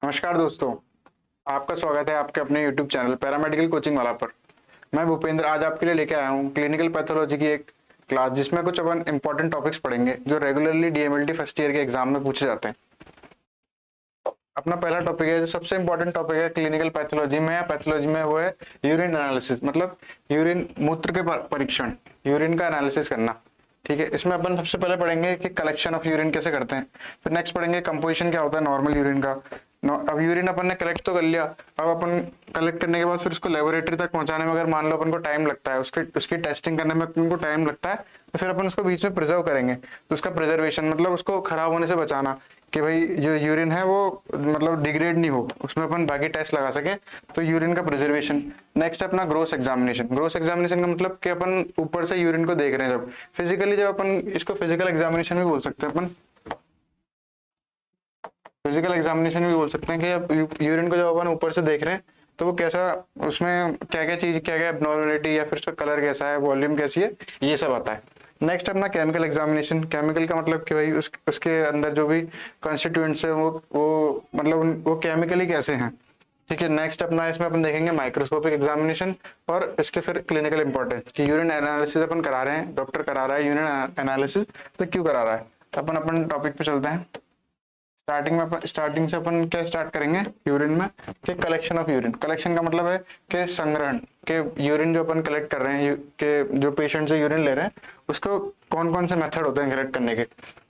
नमस्कार दोस्तों, आपका स्वागत है आपके अपने YouTube चैनल पैरामेडिकल कोचिंग वाला पर। मैं भूपेंद्र आज आपके लिए लेके आया हूँ क्लिनिकल पैथोलॉजी की एक क्लास जिसमें कुछ अपन इंपॉर्टेंट टॉपिक्स पढ़ेंगे जो रेगुलरली DMLT फर्स्ट ईयर के एग्जाम में पूछे जाते हैं। अपना पहला टॉपिक है, जो सबसे इंपॉर्टेंट टॉपिक है क्लिनिकल पैथोलॉजी में या पैथोलॉजी में, वो है यूरिन एनालिसिस, मतलब यूरिन मूत्र के परीक्षण, यूरिन का एनालिसिस करना। ठीक है, इसमें अपन सबसे पहले पढ़ेंगे कि कलेक्शन ऑफ यूरिन कैसे करते हैं, फिर नेक्स्ट पढ़ेंगे कंपोजिशन क्या होता है नॉर्मल यूरिन का। अब यूरिन अपन ने कलेक्ट तो कर लिया, अब अपन कलेक्ट करने के बाद फिर उसको लेबोरेटरी तक पहुंचाने में अगर मान लो अपन को टाइम लगता है, उसकी टेस्टिंग करने में अपन को टाइम लगता है, तो फिर अपन उसको बीच में प्रिजर्व करेंगे। तो उसका प्रिजर्वेशन मतलब उसको खराब होने से बचाना, कि भाई जो यूरिन है वो मतलब डिग्रेड नहीं हो, उसमें अपन बाकी टेस्ट लगा सके, तो यूरिन का प्रिजर्वेशन। नेक्स्ट अपना ग्रोस एग्जामिनेशन। ग्रोस एग्जामिनेशन का मतलब कि अपन ऊपर से यूरिन को देख रहे हैं, जब फिजिकली, जब अपन इसको फिजिकल एग्जामिनेशन भी बोल सकते हैं, अपन फिजिकल एग्जामिनेशन भी बोल सकते हैं कि अब यूरिन को जब अपन ऊपर से देख रहे हैं तो वो कैसा, उसमें क्या क्या चीज, क्या क्या एब्नॉर्मलिटी या फिर उसका कलर कैसा है, वॉल्यूम कैसी है, ये सब आता है। नेक्स्ट अपना केमिकल एग्जामिनेशन। केमिकल का मतलब कि भाई उसके अंदर जो भी कॉन्स्टिट्यूएंट्स है वो मतलब वो केमिकली कैसे हैं। ठीक है, नेक्स्ट अपना इसमें अपन देखेंगे माइक्रोस्कोपिक एग्जामिनेशन और इसके फिर क्लिनिकल इंपॉर्टेंस कि यूरिन एनालिसिस अपन करा रहे हैं, डॉक्टर करा रहा है यूरिन एनालिसिस, तो क्यों करा रहा है। तो अपन टॉपिक पे चलते हैं। स्टार्टिंग से अपन क्या स्टार्ट करेंगे यूरिन में, कि कलेक्शन ऑफ यूरिन। कलेक्शन का मतलब है कि संग्रहण, के यूरिन जो अपन कलेक्ट कर रहे हैं, कि जो पेशेंट से यूरिन ले रहे हैं उसको कौन कौन से मेथड होते हैं कलेक्ट करने के।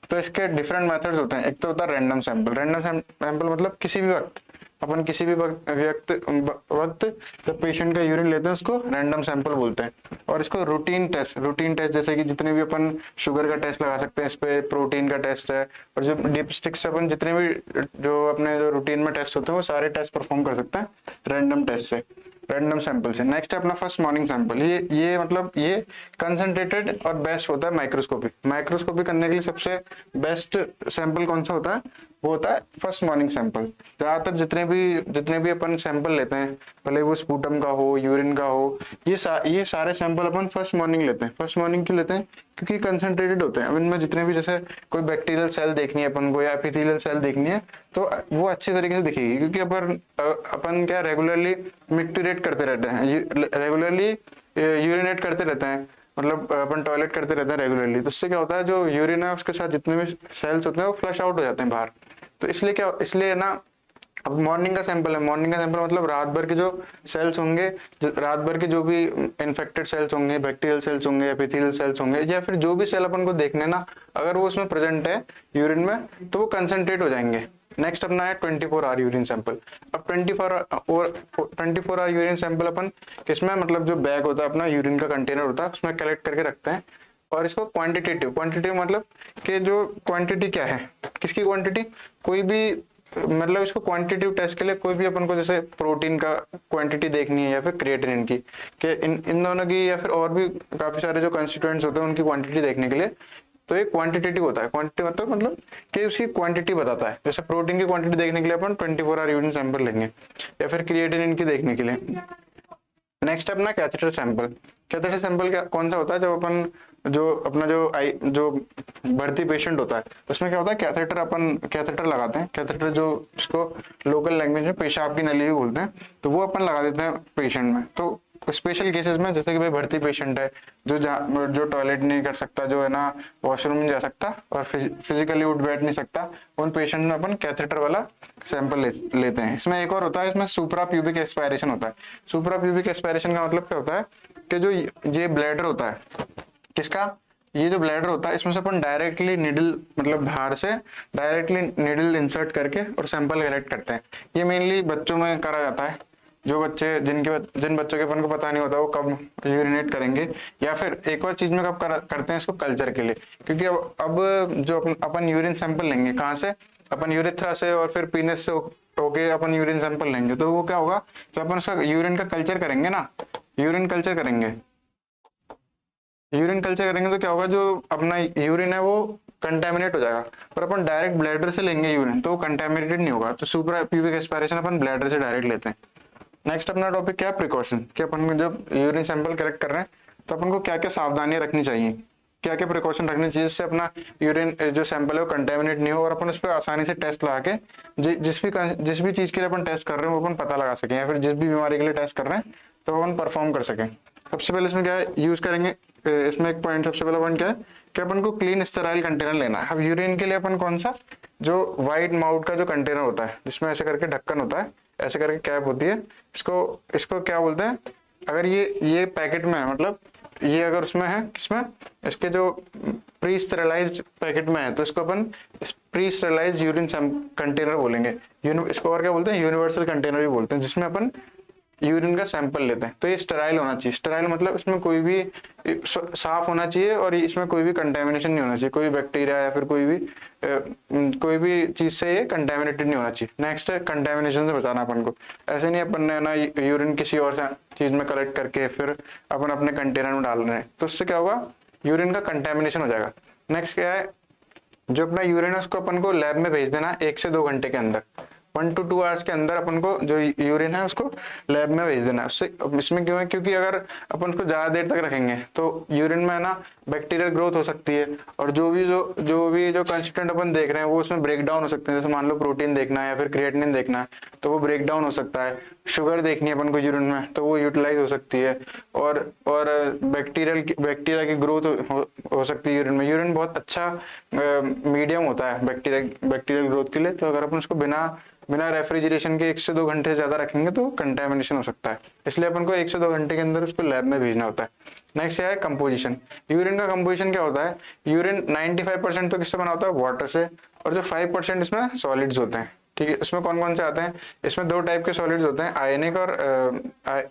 तो इसके डिफरेंट मेथड्स होते हैं। एक तो होता है रैंडम सैंपल। रैंडम सैंपल मतलब किसी भी वक्त अपन किसी भी वक्त जब पेशेंट का यूरिन लेते हैं उसको रैंडम सैंपल बोलते हैं। और इसको रूटीन टेस्ट जैसे कि जितने भी अपन शुगर का टेस्ट लगा सकते हैं, इस पे प्रोटीन का टेस्ट है, और जो डिपस्टिक से अपन जितने भी जो अपने जो रूटीन में टेस्ट होते हैं वो सारे टेस्ट परफॉर्म कर सकते हैं रैंडम टेस्ट से, रैंडम सैंपल से। नेक्स्ट है अपना फर्स्ट मॉर्निंग सैंपल। ये मतलब ये कंसंट्रेटेड और बेस्ट होता है माइक्रोस्कोपी। माइक्रोस्कोपी करने के लिए सबसे बेस्ट सैंपल कौन सा होता है, वो होता है फर्स्ट मॉर्निंग सैंपल। ज्यादातर जितने भी अपन सैंपल लेते हैं, भले वो स्पूटम का हो, यूरिन का हो, ये सारे सैंपल अपन फर्स्ट मॉर्निंग लेते हैं। फर्स्ट मॉर्निंग क्यों लेते हैं, क्योंकि कंसंट्रेटेड होते हैं। अब इनमें जितने भी, जैसे कोई बैक्टीरियल सेल देखनी है अपन को या एपिथेलियल सेल देखनी है, तो वो अच्छे तरीके से दिखेगी, क्योंकि अपन क्या रेगुलरली मिक्टूरेट करते रहते हैं, रेगुलरली यूरिनेट करते रहते हैं, मतलब अपन टॉयलेट करते रहते हैं रेगुलरली। तो उससे क्या होता है, जो यूरिन है उसके साथ जितने भी सेल्स होते हैं वो फ्लश आउट हो जाते हैं बाहर। तो इसलिए ना, अब मॉर्निंग का सैंपल है। मॉर्निंग का सैंपल मतलब रात भर के जो सेल्स होंगे, रात भर के जो भी इन्फेक्टेड सेल्स होंगे, बैक्टीरियल सेल्स होंगे, एपिथेलियल सेल्स होंगे, या फिर जो भी सेल अपन को देखने ना, अगर वो उसमें प्रेजेंट है यूरिन में तो वो कंसंट्रेट हो जाएंगे। नेक्स्ट अपना है 24 आवर यूरिन सैंपल। अब 24 आवर यूरिन सैंपल अपन किसमें, मतलब जो बैग होता है अपना, यूरिन का कंटेनर होता है, उसमें कलेक्ट करके रखते हैं। और इसको क्वांटिटेटिव मतलब कि जो क्वांटिटी क्या है, किसकी क्वांटिटी, कोई भी, मतलब इसको क्वांटिटेटिव टेस्ट के लिए कोई भी अपन को जैसे प्रोटीन का क्वांटिटी देखनी है या फिर क्रिएटिनिन की, कि इन दोनों की, या फिर और भी काफी सारे जो कंस्टिट्यूएंट्स होते हैं उनकी क्वांटिटी देखने के लिए, तो ये क्वांटिटेटिव होता है। क्वांटिटी मतलब कि उसकी क्वांटिटी बताता है। जैसे प्रोटीन की क्वांटिटी देखने के लिए अपन 24 आवर यूरिन सैंपल लेंगे, या फिर क्रिएटिनिन की देखने के लिए। नेक्स्ट अपना कैथेटर सैंपल। कैथेटर सैंपल क्या कौन सा होता है, जब अपन जो अपना जो भर्ती पेशेंट होता है उसमें क्या होता है, कैथेटर लगाते हैं। कैथेटर जो इसको लोकल लैंग्वेज में पेशाब की नली भी बोलते हैं, तो वो अपन लगा देते हैं पेशेंट में। तो स्पेशल केसेस में, जैसे कि भाई भर्ती पेशेंट है जो टॉयलेट नहीं कर सकता, जो है ना वॉशरूम नहीं जा सकता और फिजिकली उठ बैठ नहीं सकता, उन पेशेंट में अपन कैथेटर वाला सैंपल लेते हैं। इसमें एक और होता है, इसमें सुप्रा प्यूबिक एस्पायरेशन होता है। सुप्रा प्यूबिक एस्पायरेशन का मतलब क्या होता है, कि जो ये ब्लैडर होता है, किसका, ये जो ब्लैडर होता है, इसमें से अपन डायरेक्टली निडल, मतलब बाहर से डायरेक्टली निडल इंसर्ट करके और सैंपल कलेक्ट करते हैं। ये मेनली बच्चों में करा जाता है, जो बच्चे जिन बच्चों के अपन को पता नहीं होता वो कब यूरिनेट करेंगे, या फिर एक और चीज में कब करते हैं इसको, कल्चर के लिए। क्योंकि अब जो अपन यूरिन सैंपल लेंगे कहाँ से, अपन यूरेथ्रा से और फिर पीनस से होके अपन यूरिन सैंपल लेंगे, तो वो क्या होगा, जब अपन उसका यूरिन का कल्चर करेंगे ना, यूरिन कल्चर करेंगे तो क्या होगा, जो अपना यूरिन है वो कंटेमिनेट हो जाएगा। पर अपन डायरेक्ट ब्लैडर से लेंगे यूरिन तो वो कंटेमिनेटेड नहीं होगा। तो सुप्रा प्यूबिक एस्पायरेशन अपन ब्लैडर से डायरेक्ट लेते हैं। नेक्स्ट अपना टॉपिक क्या है, प्रिकॉशन। कि अपन जब यूरिन सैंपल कलेक्ट कर रहे हैं तो अपन को क्या क्या सावधानियां रखनी चाहिए, क्या क्या प्रिकॉशन रखनी चाहिए जिससे अपना यूरिन जो सैंपल है वो कंटेमिनेट नहीं हो और अपन उस पर आसानी से टेस्ट लगा के जिस भी चीज के लिए अपन टेस्ट कर रहे हैं वो अपन पता लगा सकें, या फिर जिस भी बीमारी के लिए टेस्ट कर रहे हैं तो अपन परफॉर्म कर सकें। सबसे पहले इसमें क्या है यूज करेंगे, इसमें एक पॉइंट सबसे पहला पॉइंट क्या है कि अपन को क्लीन स्टेराइल कंटेनर लेना है। अब यूरिन के लिए अपन कौन सा, जो वाइड माउथ का जो कंटेनर होता है जिसमें ऐसे करके ढक्कन होता है, ऐसे करके कैप होती है, इसको क्या बोलते हैं, अगर ये पैकेट में है, मतलब ये अगर उसमें है, किसमें, इसके जो प्री स्टेरलाइज्ड पैकेट में है तो इसको अपन प्री स्टेरलाइज्ड यूरिन कंटेनर बोलेंगे। इसको और क्या बोलते हैं, यूनिवर्सल कंटेनर भी बोलते हैं, जिसमें अपन यूरिन का सैंपल लेते हैं। तो ये स्टेराइल होना चाहिए। स्टेराइल मतलब इसमें कोई भी साफ होना चाहिए और इसमें कोई भी कंटेमिनेशन नहीं होना चाहिए, कोई बैक्टीरिया या फिर कोई भी चीज से ये कंटेमिनेटेड नहीं होना चाहिए। नेक्स्ट है कंटेमिनेशन से बचाना अपन को। ऐसे नहीं अपन ने ना यूरिन किसी और चीज में कलेक्ट करके फिर अपन अपने कंटेनर में डाल रहे हैं, तो उससे क्या होगा, यूरिन का कंटेमिनेशन हो जाएगा। नेक्स्ट क्या है, जो अपना यूरिन है उसको अपन को लैब में भेज देना 1 से 2 घंटे के अंदर, 1 to 2 आवर्स के अंदर अपन को जो यूरिन है उसको लैब में भेज देना है। उससे इसमें क्यों है, क्योंकि अगर अपन उसको ज्यादा देर तक रखेंगे तो यूरिन में ना बैक्टीरियल ग्रोथ हो सकती है और जो भी कंस्टिट्यूएंट अपन देख रहे हैं वो उसमें ब्रेक डाउन हो सकते हैं। जैसे मान लो प्रोटीन देखना है या फिर क्रिएटिनिन देखना है तो वो ब्रेक डाउन हो सकता है। शुगर देखनी है अपन को यूरिन में तो वो यूटिलाइज हो सकती है और बैक्टीरिया की ग्रोथ हो सकती है यूरिन में। यूरिन बहुत अच्छा मीडियम होता है बैक्टीरियल ग्रोथ के लिए। तो अगर अपन उसको बिना रेफ्रिजरेशन के 1 से 2 घंटे ज्यादा रखेंगे तो कंटेमिनेशन हो सकता है, इसलिए अपन को 1 से 2 घंटे के अंदर उसको लैब में भेजना होता है। नेक्स्ट है कंपोजिशन। यूरिन का कंपोजिशन क्या होता है, यूरिन 95% तो किससे बना होता है, वाटर से, और जो 5% इसमें सॉलिड्स होते हैं। ठीक है, इसमें कौन कौन से आते हैं, इसमें 2 टाइप के सॉलिड्स होते हैं, आयनिक और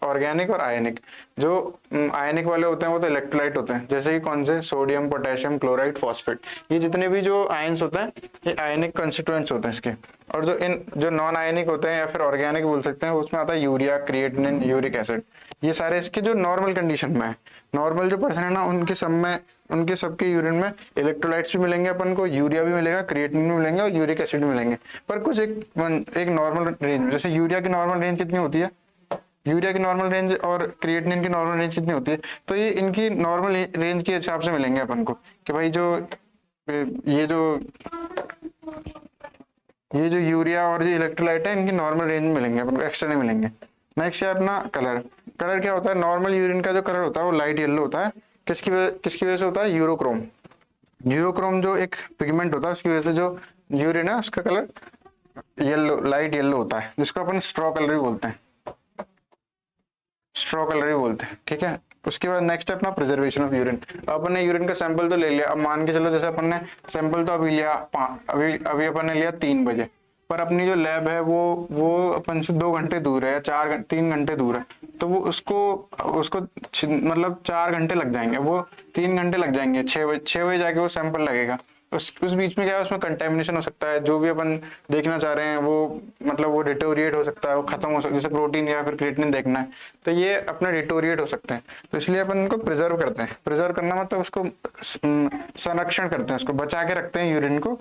ऑर्गेनिक और आयनिक। जो आयनिक वाले होते हैं वो तो इलेक्ट्रोलाइट होते हैं, जैसे कि कौन से, सोडियम, पोटेशियम, क्लोराइड, फॉस्फेट। ये जितने भी जो आयन्स होते हैं ये आयनिक कंस्टिट्यूएंट्स होते हैं इसके। और जो नॉन आयनिक होते हैं या फिर ऑर्गेनिक बोल सकते हैं, उसमें आता है यूरिया, क्रिएटिनिन, यूरिक एसिड। ये सारे इसके जो नॉर्मल कंडीशन में है, नॉर्मल जो पर्सन है ना उनके सबके यूरिन में इलेक्ट्रोलाइट्स भी मिलेंगे अपन को, यूरिया भी मिलेगा, क्रिएटिनिन भी मिलेंगे और यूरिक एसिड भी मिलेंगे। पर कुछ एक नॉर्मल रेंज में, जैसे यूरिया की नॉर्मल रेंज कितनी होती है, यूरिया की नॉर्मल रेंज और क्रिएटिनिन की नॉर्मल रेंज कितनी होती है, तो ये इनकी नॉर्मल रेंज के हिसाब से मिलेंगे अपन को कि भाई ये जो यूरिया और जो इलेक्ट्रोलाइट है इनकी नॉर्मल रेंज में मिलेंगे अपन को, एक्स्ट्रा नहीं मिलेंगे। नेक्स्ट है अपना कलर। कलर क्या होता है, नॉर्मल यूरिन का जो कलर होता है वो लाइट येलो होता है। किसकी वजह से होता है, यूरोक्रोम। यूरोक्रोम जो एक पिगमेंट होता है उसकी वजह से जो यूरिन है उसका कलर लाइट येलो होता है, जिसको अपन स्ट्रॉ कलर भी बोलते हैं, ठीक है। उसके बाद नेक्स्ट है अपना प्रिजर्वेशन ऑफ यूरिन। अपन ने यूरिन का सैंपल तो ले लिया, अब मान के चलो जैसे अपन ने सैंपल तो अभी अपन ने लिया 3 बजे, पर अपनी जो लैब है वो अपन से 2 घंटे दूर है या 3 घंटे दूर है, तो वो उसको मतलब 4 घंटे लग जाएंगे, वो 3 घंटे लग जाएंगे। 6 बजे जाके वो सैंपल लगेगा। उस बीच में क्या है, उसमें कंटेमिनेशन हो सकता है, जो भी अपन देखना चाह रहे हैं वो मतलब वो डिटोरिएट हो सकता है, वो खत्म हो सकता है। जैसे प्रोटीन या फिर क्रिएटिनिन देखना है तो ये अपना डिटोरिएट हो सकते हैं, तो इसलिए अपन उनको प्रिजर्व करते हैं। प्रिजर्व करना मतलब उसको संरक्षण करते हैं, उसको बचा के रखते हैं यूरिन को।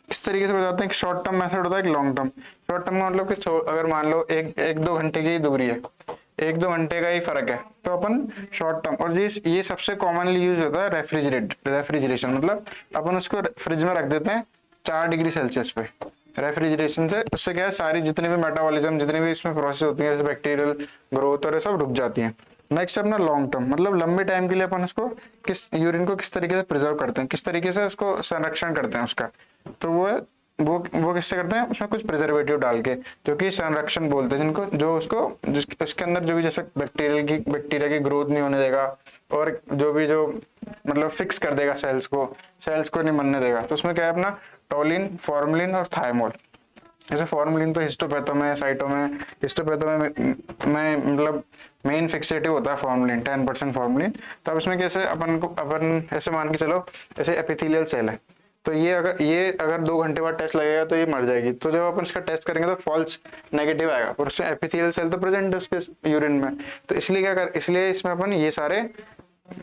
इस तरीके से बताते हैं कि शॉर्ट टर्म मेथड होता है, एक लॉन्ग टर्म। शॉर्ट टर्म का मतलब कि अगर मान लो 1-2 घंटे की दूरी है, 1-2 घंटे का ही फर्क है, तो अपन शॉर्ट टर्म। और ये सबसे कॉमनली यूज होता है रेफ्रिजरेशन, मतलब अपन उसको फ्रिज में रख देते हैं 4 डिग्री सेल्सियस पे। रेफ्रिजरेशन से उससे क्या है, सारी जितनी भी मेटाबॉलिज्म, जितनी भी इसमें प्रोसेस होती है, जैसे बैक्टीरियल ग्रोथ और ये सब रुक जाती है। नेक्स्ट अपना लॉन्ग टर्म, मतलब लंबे टाइम के लिए अपन उसको यूरिन को किस तरीके से प्रिजर्व करते हैं, किस तरीके से उसको संरक्षण करते हैं उसका, तो वो किससे करते हैं, उसमें कुछ प्रिजर्वेटिव डाल के, जो कि संरक्षण बोलते हैं जिनको, जो उसके अंदर जो भी जैसे बैक्टीरिया की ग्रोथ नहीं होने देगा और जो मतलब फिक्स कर देगा सेल्स को नहीं बनने देगा। तो उसमें क्या है अपना टोलिन, फॉर्मलिन और थायमोल। जैसे फॉर्मलिन तो हिस्टोपैथो में मतलब मेन फिक्सेटिव होता है फॉर्मलिन, 10% फॉर्मलिन। तो अब इसमें कैसे अपन ऐसे मान के चलो, जैसे एपिथेलियल सेल है, तो ये अगर 2 घंटे बाद टेस्ट लगेगा तो ये मर जाएगी। तो जब अपन इसका टेस्ट करेंगे तो फॉल्स नेगेटिव आएगा, और उसमें एपिथेलियल सेल तो प्रेजेंट है उसके यूरिन में। तो इसलिए इसमें अपन ये सारे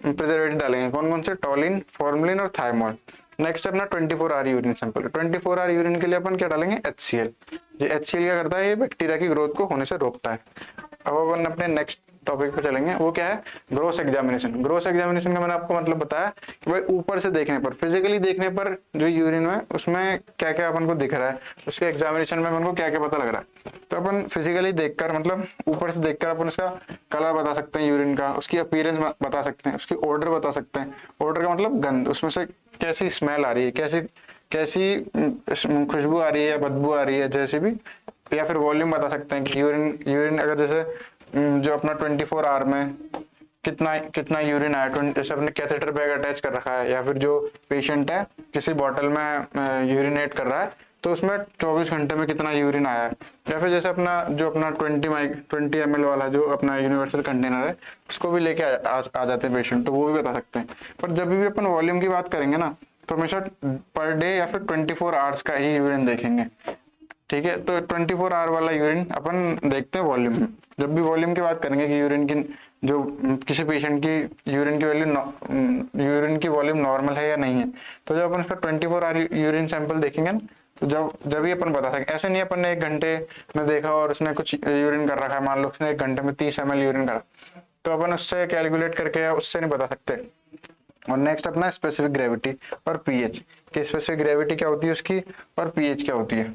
प्रिजर्वेटिव डालेंगे। कौन कौन से, टोलिन, फॉर्मलिन और थायमोल। नेक्स्ट अपना 24 hour urine sample. 24 hour urine के लिए अपन क्या डालेंगे, HCl। ये HCl क्या करता है, ये बैक्टीरिया की ग्रोथ को होने से रोकता है। अब अपन अपने नेक्स्ट टॉपिक पे चलेंगे, वो क्या है, ग्रॉस एग्जामिनेशन। ग्रॉस एग्जामिनेशन का मैंने आपको मतलब बताया कि भाई ऊपर से देखने पर, फिजिकली देखने पर जो यूरिन में उसमें क्या क्या अपन को दिख रहा है, उसके एग्जामिनेशन में अपन को क्या क्या पता लग रहा है। तो अपन फिजिकली देखकर, मतलब ऊपर से देखकर अपन उसका कलर बता सकते हैं यूरिन का, उसकी अपीयरेंस बता सकते हैं, उसकी ऑर्डर बता सकते हैं। ऑर्डर का मतलब गंध, उसमें से कैसी स्मेल आ रही है, कैसी कैसी खुशबू आ रही है या बदबू आ रही है, जैसे भी। या फिर वॉल्यूम बता सकते हैं कि यूरिन यूरिन अगर जैसे जो अपना 24 आवर में कितना कितना यूरिन आया, जैसे अपने कैथेटर बैग अटैच कर रखा है, या फिर जो पेशेंट है किसी बॉटल में यूरिनेट कर रहा है तो उसमें 24 घंटे में कितना यूरिन आया है। या फिर जैसे अपना जो अपना 20 ml वाला जो अपना यूनिवर्सल कंटेनर है उसको भी लेके आ जाते हैं पेशेंट, तो वो भी बता सकते हैं। पर जब भी अपन वॉल्यूम की बात करेंगे ना, तो हमेशा पर डे या फिर 24 आवर्स का ही यूरिन देखेंगे, ठीक है। तो 24 आवर वाला यूरिन अपन देखते हैं वॉल्यूम में। जब भी वॉल्यूम की बात करेंगे कि यूरिन की जो किसी पेशेंट की यूरिन की वैल्यू, यूरिन की वॉल्यूम नॉर्मल है या नहीं है, तो जब अपन उसका 24 आवर यूरिन सैंपल देखेंगे ना, तो जब ही अपन बता सकें। ऐसे नहीं अपन ने 1 घंटे में देखा और उसने कुछ यूरिन कर रखा है, मान लो उसने 1 घंटे में 30 ml यूरिन करा, तो अपन उससे कैलकुलेट करके या उससे नहीं बता सकते। और नेक्स्ट अपना स्पेसिफिक ग्रेविटी और पीएच, कि स्पेसिफिक ग्रेविटी क्या होती है उसकी और पीएच क्या होती है,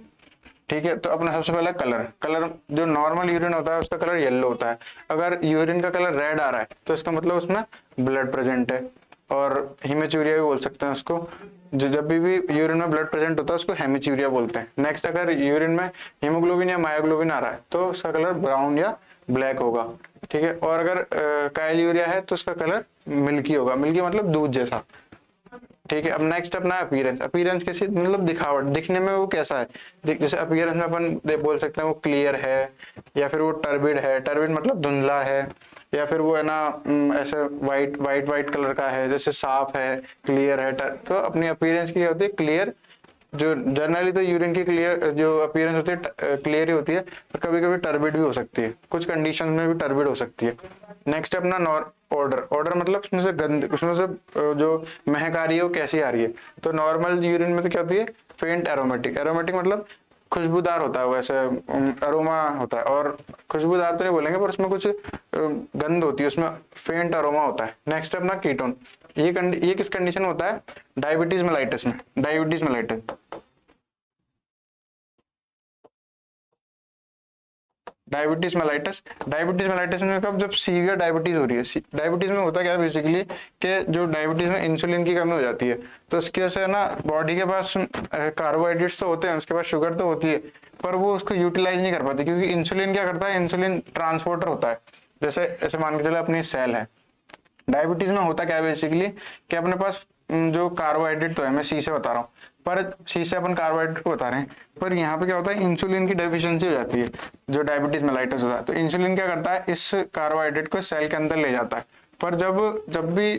ठीक है। तो अपना सबसे पहला कलर जो नॉर्मल यूरिन होता है उसका कलर येलो होता है। अगर यूरिन का कलर रेड आ रहा है तो इसका मतलब उसमें ब्लड प्रेजेंट है, और हीमेचूरिया भी बोल सकते हैं उसको। जो जब भी यूरिन में ब्लड प्रेजेंट होता है उसको हेमिचूरिया बोलते हैं। नेक्स्ट अगर यूरिन में हीमोग्लोबिन या मायोग्लोबिन आ रहा है तो उसका कलर ब्राउन या ब्लैक होगा, ठीक है। और अगर काइल यूरिया है तो उसका कलर मिल्की होगा, मिल्की मतलब दूध जैसा, ठीक है। अब नेक्स्ट अपना अपीयरेंस। अपीयरेंस कैसी, मतलब दिखावट, दिखने में वो कैसा है। जैसे अपीयरेंस में अपन बोल सकते हैं वो क्लियर है, या फिर वो टर्बिड है। टर्बिड मतलब धुंधला है, या फिर वो है ना ऐसे वाइट कलर का है, जैसे साफ है, क्लियर है। तो अपनी अपीयरेंस की होती है क्लियर। जो जनरली तो यूरिन की क्लियर जो अपीयरेंस होती है क्लियर ही होती है, पर कभी कभी टर्बिड भी हो सकती है, कुछ कंडीशन में भी टर्बिड हो सकती है। नेक्स्ट अपना ऑर्डर मतलब उसमें से गंध, उसमें से जो महक आ रही है वो कैसी आ रही है। तो नॉर्मल यूरिन में तो क्या होती है, फेंट एरोमेटिक। एरोमेटिक मतलब खुशबूदार होता है, वैसे अरोमा होता है। और खुशबूदार तो नहीं बोलेंगे, पर उसमें कुछ गंध होती है, उसमें फेंट अरोमा होता है। नेक्स्ट अपना कीटोन। ये किस कंडीशन में होता है, डायबिटीज मेलाइटिस में। डायबिटीज मेलाइटिस में कब, जब सीवियर डायबिटीज हो रही है। डायबिटीज में होता क्या है बेसिकली, कि जो डायबिटीज में इंसुलिन की कमी हो जाती है, तो उसकी वजह से ना बॉडी के पास कार्बोहाइड्रेट्स तो होते हैं, उसके पास शुगर तो होती है, पर वो उसको यूटिलाइज नहीं कर पाती, क्योंकि इंसुलिन क्या करता है, इंसुलिन ट्रांसपोर्टर होता है। जैसे ऐसे मान के चलो अपनी सेल है। डायबिटीज में होता क्या है बेसिकली, कि अपने पास जो कार्बोहाइड्रेट तो है, मैं सी से बता रहा हूँ, पर सी से अपन कार्बोहाइड्रेट को बता रहे हैं, पर यहाँ पे क्या होता है, इंसुलिन की डेफिशिएंसी हो जाती है जो डायबिटीज मेलाइटिस होता है। तो इंसुलिन क्या करता है, इस कार्बोहाइड्रेट को सेल के अंदर ले जाता है। पर जब भी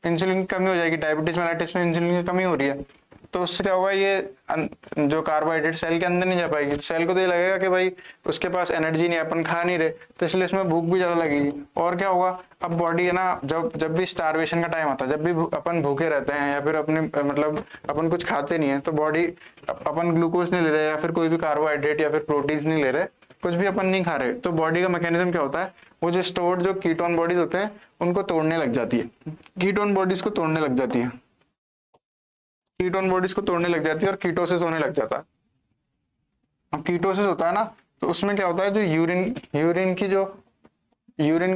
इंसुलिन की कमी हो जाएगी, डायबिटीज मेलाइटिस में इंसुलिन की कमी हो रही है, तो उससे क्या होगा, ये जो कार्बोहाइड्रेट सेल के अंदर नहीं जा पाएगी। सेल को तो ये लगेगा कि भाई उसके पास एनर्जी नहीं है, अपन खा नहीं रहे, तो इसलिए इसमें भूख भी ज्यादा लगेगी। और क्या होगा, अब बॉडी है ना, जब भी स्टारवेशन का टाइम आता है, जब भी अपन भूखे रहते हैं या फिर अपने मतलब अपन कुछ खाते नहीं है, तो बॉडी अपन ग्लूकोज नहीं ले रहे, या फिर कोई भी कार्बोहाइड्रेट या फिर प्रोटीन नहीं ले रहे, कुछ भी अपन नहीं खा रहे, तो बॉडी का मैकेनिज्म क्या होता है, वो जो स्टोर्ड जो कीटोन बॉडीज होते हैं उनको तोड़ने लग जाती है। कीटोन बॉडीज को तोड़ने लग जाती है, कीटोन बॉडीज को तोड़ने लग जाती है, और कीटोसिस होने लग जाता है। अब कीटोसिस होता है ना, तो उसमें क्या होता है, जो यूरिन की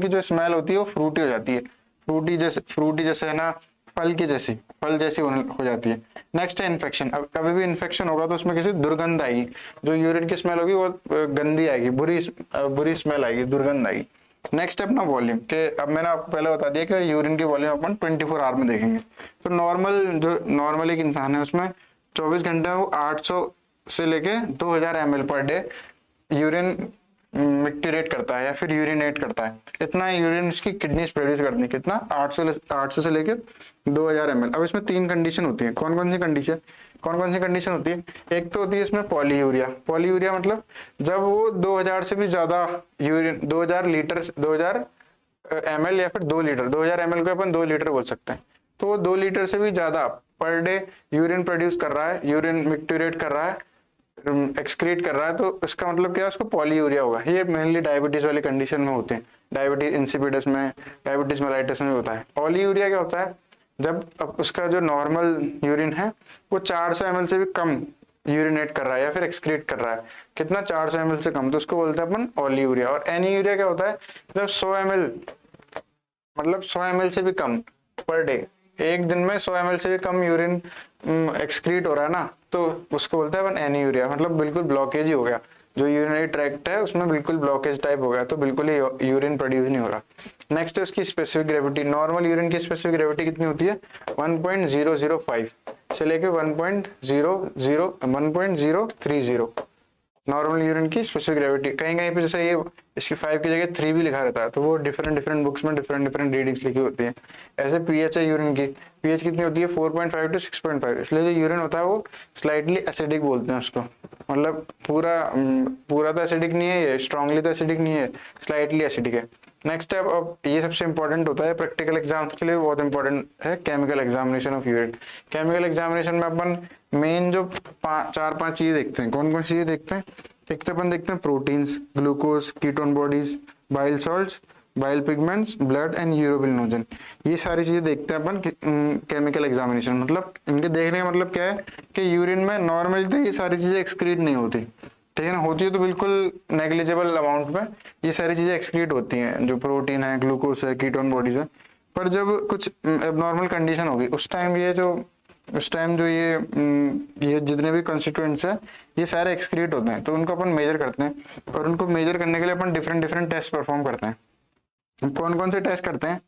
जो स्मेल होती है वो फ्रूटी हो जाती है। फ्रूटी जैसे है ना, फल जैसी हो जाती है। नेक्स्ट है इन्फेक्शन। अब कभी भी इन्फेक्शन होगा तो उसमें किसी दुर्गंध आएगी, जो यूरिन की स्मेल होगी वो गंदी आएगी, बुरी स्मेल आएगी, दुर्गंध आएगी। नेक्स्ट अपना वॉल्यूम, के अब मैंने आपको पहले बता दिया कि यूरिन की वॉल्यूम अपन 24 आवर में देखेंगे। तो नॉर्मल एक इंसान है, उसमें 24 घंटे में वो 800 से लेके 2000 ml पर डे यूरिन मिक्टिरेट करता है या फिर यूरिनेट करता है। इतना यूरिन उसकी किडनीज प्रोड्यूस करती है, कितना, 800 से लेकर 2000 ml। अब इसमें 3 कंडीशन होती है। कौन कौन सी कंडीशन होती है, एक तो होती है इसमें पॉलीयूरिया मतलब जब वो 2000 से भी ज्यादा यूरिन, 2000 ml या फिर 2 लीटर, 2000 ml को अपन 2 लीटर बोल सकते हैं, तो वो 2 लीटर से भी ज्यादा पर डे यूरिन प्रोड्यूस कर रहा है, यूरिन मिक्टिरेट कर रहा है एक्सक्रीट कर रहा है, तो इसका मतलब क्या है, उसको पॉलीयूरिया होगा। ये मेनली डायबिटीज वाली कंडीशन में होते हैं, डायबिटीज इंसिपिडस में, डायबिटीज मेलाइटस में होता है। पॉलीयूरिया क्या होता है, जब अब उसका जो नॉर्मल यूरिन है वो 400 ml से भी कम यूरिनेट कर रहा है या फिर एक्सक्रीट कर रहा है, कितना, 400 ml से कम, तो उसको बोलते हैं अपन ऑलीयूरिया। और एनीयूरिया क्या होता है, जब 100 ml मतलब 100 ml से भी कम पर डे, एक दिन में 100 ml से भी कम यूरिन एक्सक्रीट हो रहा है ना, तो उसको बोलते हैं अपन एनीयूरिया, मतलब बिल्कुल ब्लॉकेज ही हो गया, जो यूरिनरी ट्रैक्ट है उसमें बिल्कुल ब्लॉकेज टाइप हो गया, तो बिल्कुल ही यूरिन प्रोड्यूस नहीं हो रहा। नेक्स्ट है उसकी स्पेसिफिक ग्रेविटी। नॉर्मल यूरिन की स्पेसिफिक ग्रेविटी कितनी होती है, 1.005 से लेके 1.030। नॉर्मल यूरिन की स्पेसिफिक ग्रेविटी, कहीं कहीं पे जैसे ये इसकी 5 की जगह 3 भी लिखा रहता है, तो वो डिफरेंट डिफरेंट बुक्स में डिफरेंट डिफरेंट रीडिंग्स लिखी होती है। ऐसे पीएच है यूरिन की, पीएच कितनी होती है, 4.5 to 6.5। इसलिए जो यूरिन होता है वो स्लाइटली एसिडिक बोलते हैं उसको, मतलब पूरा तो एसिडिक नहीं है, ये स्ट्रांगली तो एसिडिक नहीं है, स्लाइटली एसिडिक है। नेक्स्ट स्टेप, अब ये सबसे इंपॉर्टेंट होता है प्रैक्टिकल एग्जाम्स के लिए, बहुत इंपॉर्टेंट है chemical examination of urine. Chemical examination में अपन मेन जो 4-5 चीजें देखते हैं, कौन कौन सी चीजें देखते हैं, एक तो अपन देखते हैं proteins, glucose, ketone bodies, bile salts, bile pigments, blood and urobilinogen. ये सारी चीजें देखते हैं अपन केमिकल एग्जामिनेशन। मतलब इनके देखने का मतलब क्या है कि यूरिन में नॉर्मली तो ये सारी चीजें एक्सक्रीट नहीं होती, ठीक है ना, होती है तो बिल्कुल नेग्लिजिबल अमाउंट में ये सारी चीजें एक्सक्रीट होती हैं, जो प्रोटीन है, ग्लूकोज है, कीटोन बॉडीज है। पर जब कुछ एबनॉर्मल कंडीशन होगी उस टाइम जो ये जितने भी कंस्टिट्यूएंट्स है ये सारे एक्सक्रीट होते हैं, तो उनको अपन मेजर करते हैं, और उनको मेजर करने के लिए अपन डिफरेंट डिफरेंट टेस्ट परफॉर्म करते हैं। कौन कौन से टेस्ट करते हैं,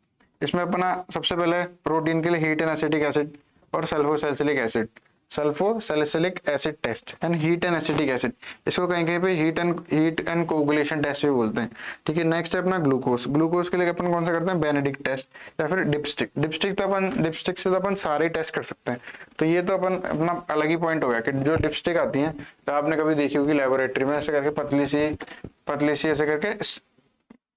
इसमें अपना सबसे पहले प्रोटीन के लिए हीट एंड एसिटिक एसिड और sulphosalicylic acid, sulphosalicylic acid test and heat and acetic acid, इसको कहीं कहीं पे हीट एंड कोगुलेशन टेस्ट भी बोलते हैं, ठीक है। नेक्स्ट है अपना ग्लूकोज के लिए अपन कौन सा करते हैं, बेनेडिक्ट टेस्ट या फिर डिपस्टिक से तो अपन सारे टेस्ट कर सकते हैं। तो ये तो अपन अपना अलग ही पॉइंट हो गया कि जो डिपस्टिक आती है, तो आपने कभी देखी होगी लेबोरेटरी में, ऐसे करके पतली सी ऐसे करके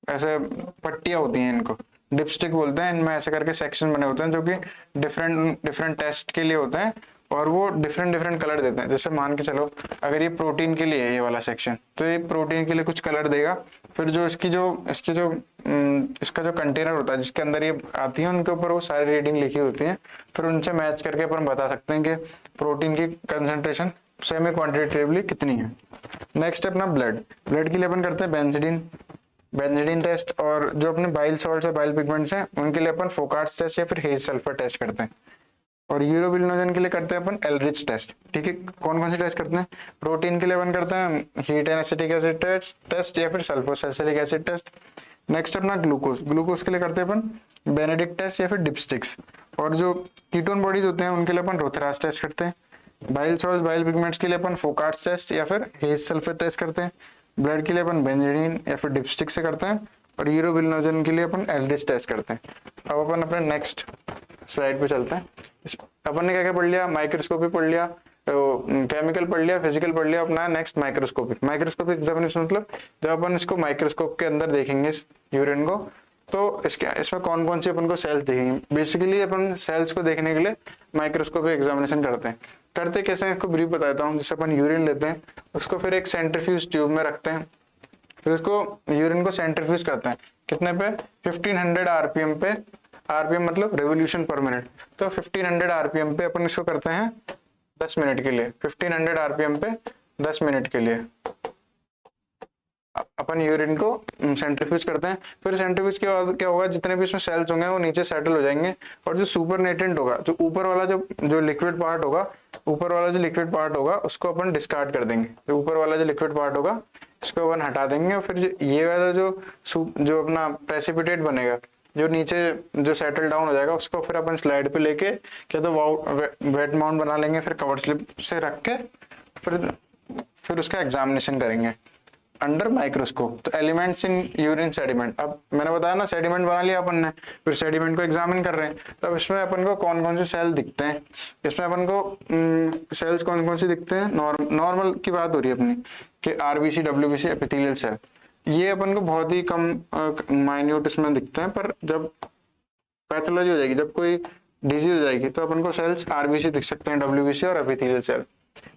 ऐसे पट्टियां होती हैं, इनको डिपस्टिक बोलते हैं। इनमें ऐसे करके सेक्शन बने होते हैं जो कि डिफरेंट टेस्ट के लिए होते हैं, और वो डिफरेंट कलर देते हैं। जैसे मान के चलो अगर ये प्रोटीन के लिए है ये वाला सेक्शन, तो ये प्रोटीन के लिए कुछ कलर देगा, फिर जो इसका जो कंटेनर होता है जिसके अंदर ये आती है, उनके ऊपर वो सारी रीडिंग लिखी होती है, फिर उनसे मैच करके अपन बता सकते हैं कि प्रोटीन की कंसेंट्रेशन सेमी क्वांटिटेटिवली कितनी है। नेक्स्ट अपना ब्लड के लिए अपन करते हैं बेंजीडीन टेस्ट, और जो अपने बाइल सॉल्ट्स और बाइल पिगमेंट्स हैं उनके लिए अपन फोकार्ड्स टेस्ट या फिर हेज सल्फर टेस्ट करते हैं। और यूरोबिलिनोजन के लिए करते हैं अपन एलरिच टेस्ट, ठीक है। कौन कौन से टेस्ट करते हैं, प्रोटीन के लिए अपन करते हैं heat and acetic acid test या फिर सल्फोसैलिसिलिक एसिड टेस्ट। नेक्स्ट अपना ग्लूकोज के लिए करते हैं अपन बेनेडिक्ट टेस्ट या फिर डिपस्टिक्स, और जो कीटोन बॉडीज होते हैं उनके लिए अपन रोथरास टेस्ट करते हैं। बाइल सॉल्ट्स बाइल पिगमेंट्स के लिए अपन फोकार्ड्स टेस्ट या फिर हेज सल्फर टेस्ट करते हैं। ब्लड के लिए अपन बेंजीडीन या फिर डिपस्टिक से करते हैं, और यूरोबिलिनोजन के लिए अपन एलरिच टेस्ट करते हैं। अब अपन अपने नेक्स्ट स्लाइड पे चलते हैं। अपन ने क्या क्या पढ़ लिया, माइक्रोस्कोपी पढ़ लिया, तो केमिकल पढ़ लिया, फिजिकल पढ़ लिया। अपना नेक्स्ट माइक्रोस्कोपिक एग्जामिनेशन, मतलब जब अपन इसको माइक्रोस्कोप के अंदर देखेंगे इस यूरिन को, तो इसमें कौन कौन सी अपन को सेल्स दिखेंगी। बेसिकली अपन सेल्स को देखने के लिए माइक्रोस्कोपिक एग्जामिनेशन करते हैं। करते कैसे हैं इसको ब्रीफ बताता हूँ। जैसे अपन यूरिन लेते हैं, उसको फिर एक सेंट्रीफ्यूज ट्यूब में रखते हैं, फिर उसको यूरिन को सेंट्रीफ्यूज करते हैं, कितने पे, 1500 आरपीएम पे, आरपीएम मतलब रेवोल्यूशन पर मिनट, तो 1500 आरपीएम पे अपन इसको करते हैं 10 मिनट के लिए, 1500 आरपीएम पे 10 मिनट के लिए अपन यूरिन को सेंट्रीफ्यूज करते हैं। फिर सेंट्रीफ्यूज के बाद क्या होगा, जितने भी इसमें सेल्स होंगे वो नीचे सेटल हो जाएंगे, और जो सुपरनेटेंट होगा, जो ऊपर वाला जो लिक्विड पार्ट होगा, उसको अपन डिस्कार्ड कर देंगे। जो ऊपर वाला जो लिक्विड पार्ट होगा इसको अपन हटा देंगे, और फिर ये वाला जो अपना प्रेसिपिटेट बनेगा, जो नीचे जो सेटल डाउन हो जाएगा, उसको फिर अपन स्लाइड पे लेके क्या तो वेट माउंट बना लेंगे, फिर कवर स्लिप से रख के फिर उसका एग्जामिनेशन करेंगे अंडर माइक्रोस्कोप। तो एलिमेंट्स इन यूरिन सेडिमेंट, अब मैंने बताया ना सेडिमेंट बना लिया अपन ने, फिर सेडिमेंट को एग्जामिन कर रहे हैं। तब इसमें अपन को कौन कौन से सेल दिखते हैं, इसमें अपन को सेल्स कौन कौन से दिखते हैं, नॉर्मल की बात हो रही है अपनी कि आरबीसी, डब्ल्यूबीसी, एपिथेलियल सेल, ये अपन को बहुत ही कम माइन्यूट इसमें दिखते हैं। पर जब पैथोलॉजी हो जाएगी, जब कोई डिजीज हो जाएगी, तो अपन को सेल्स आरबीसी दिख सकते हैं, डब्ल्यूबीसी और एपिथेलियल सेल।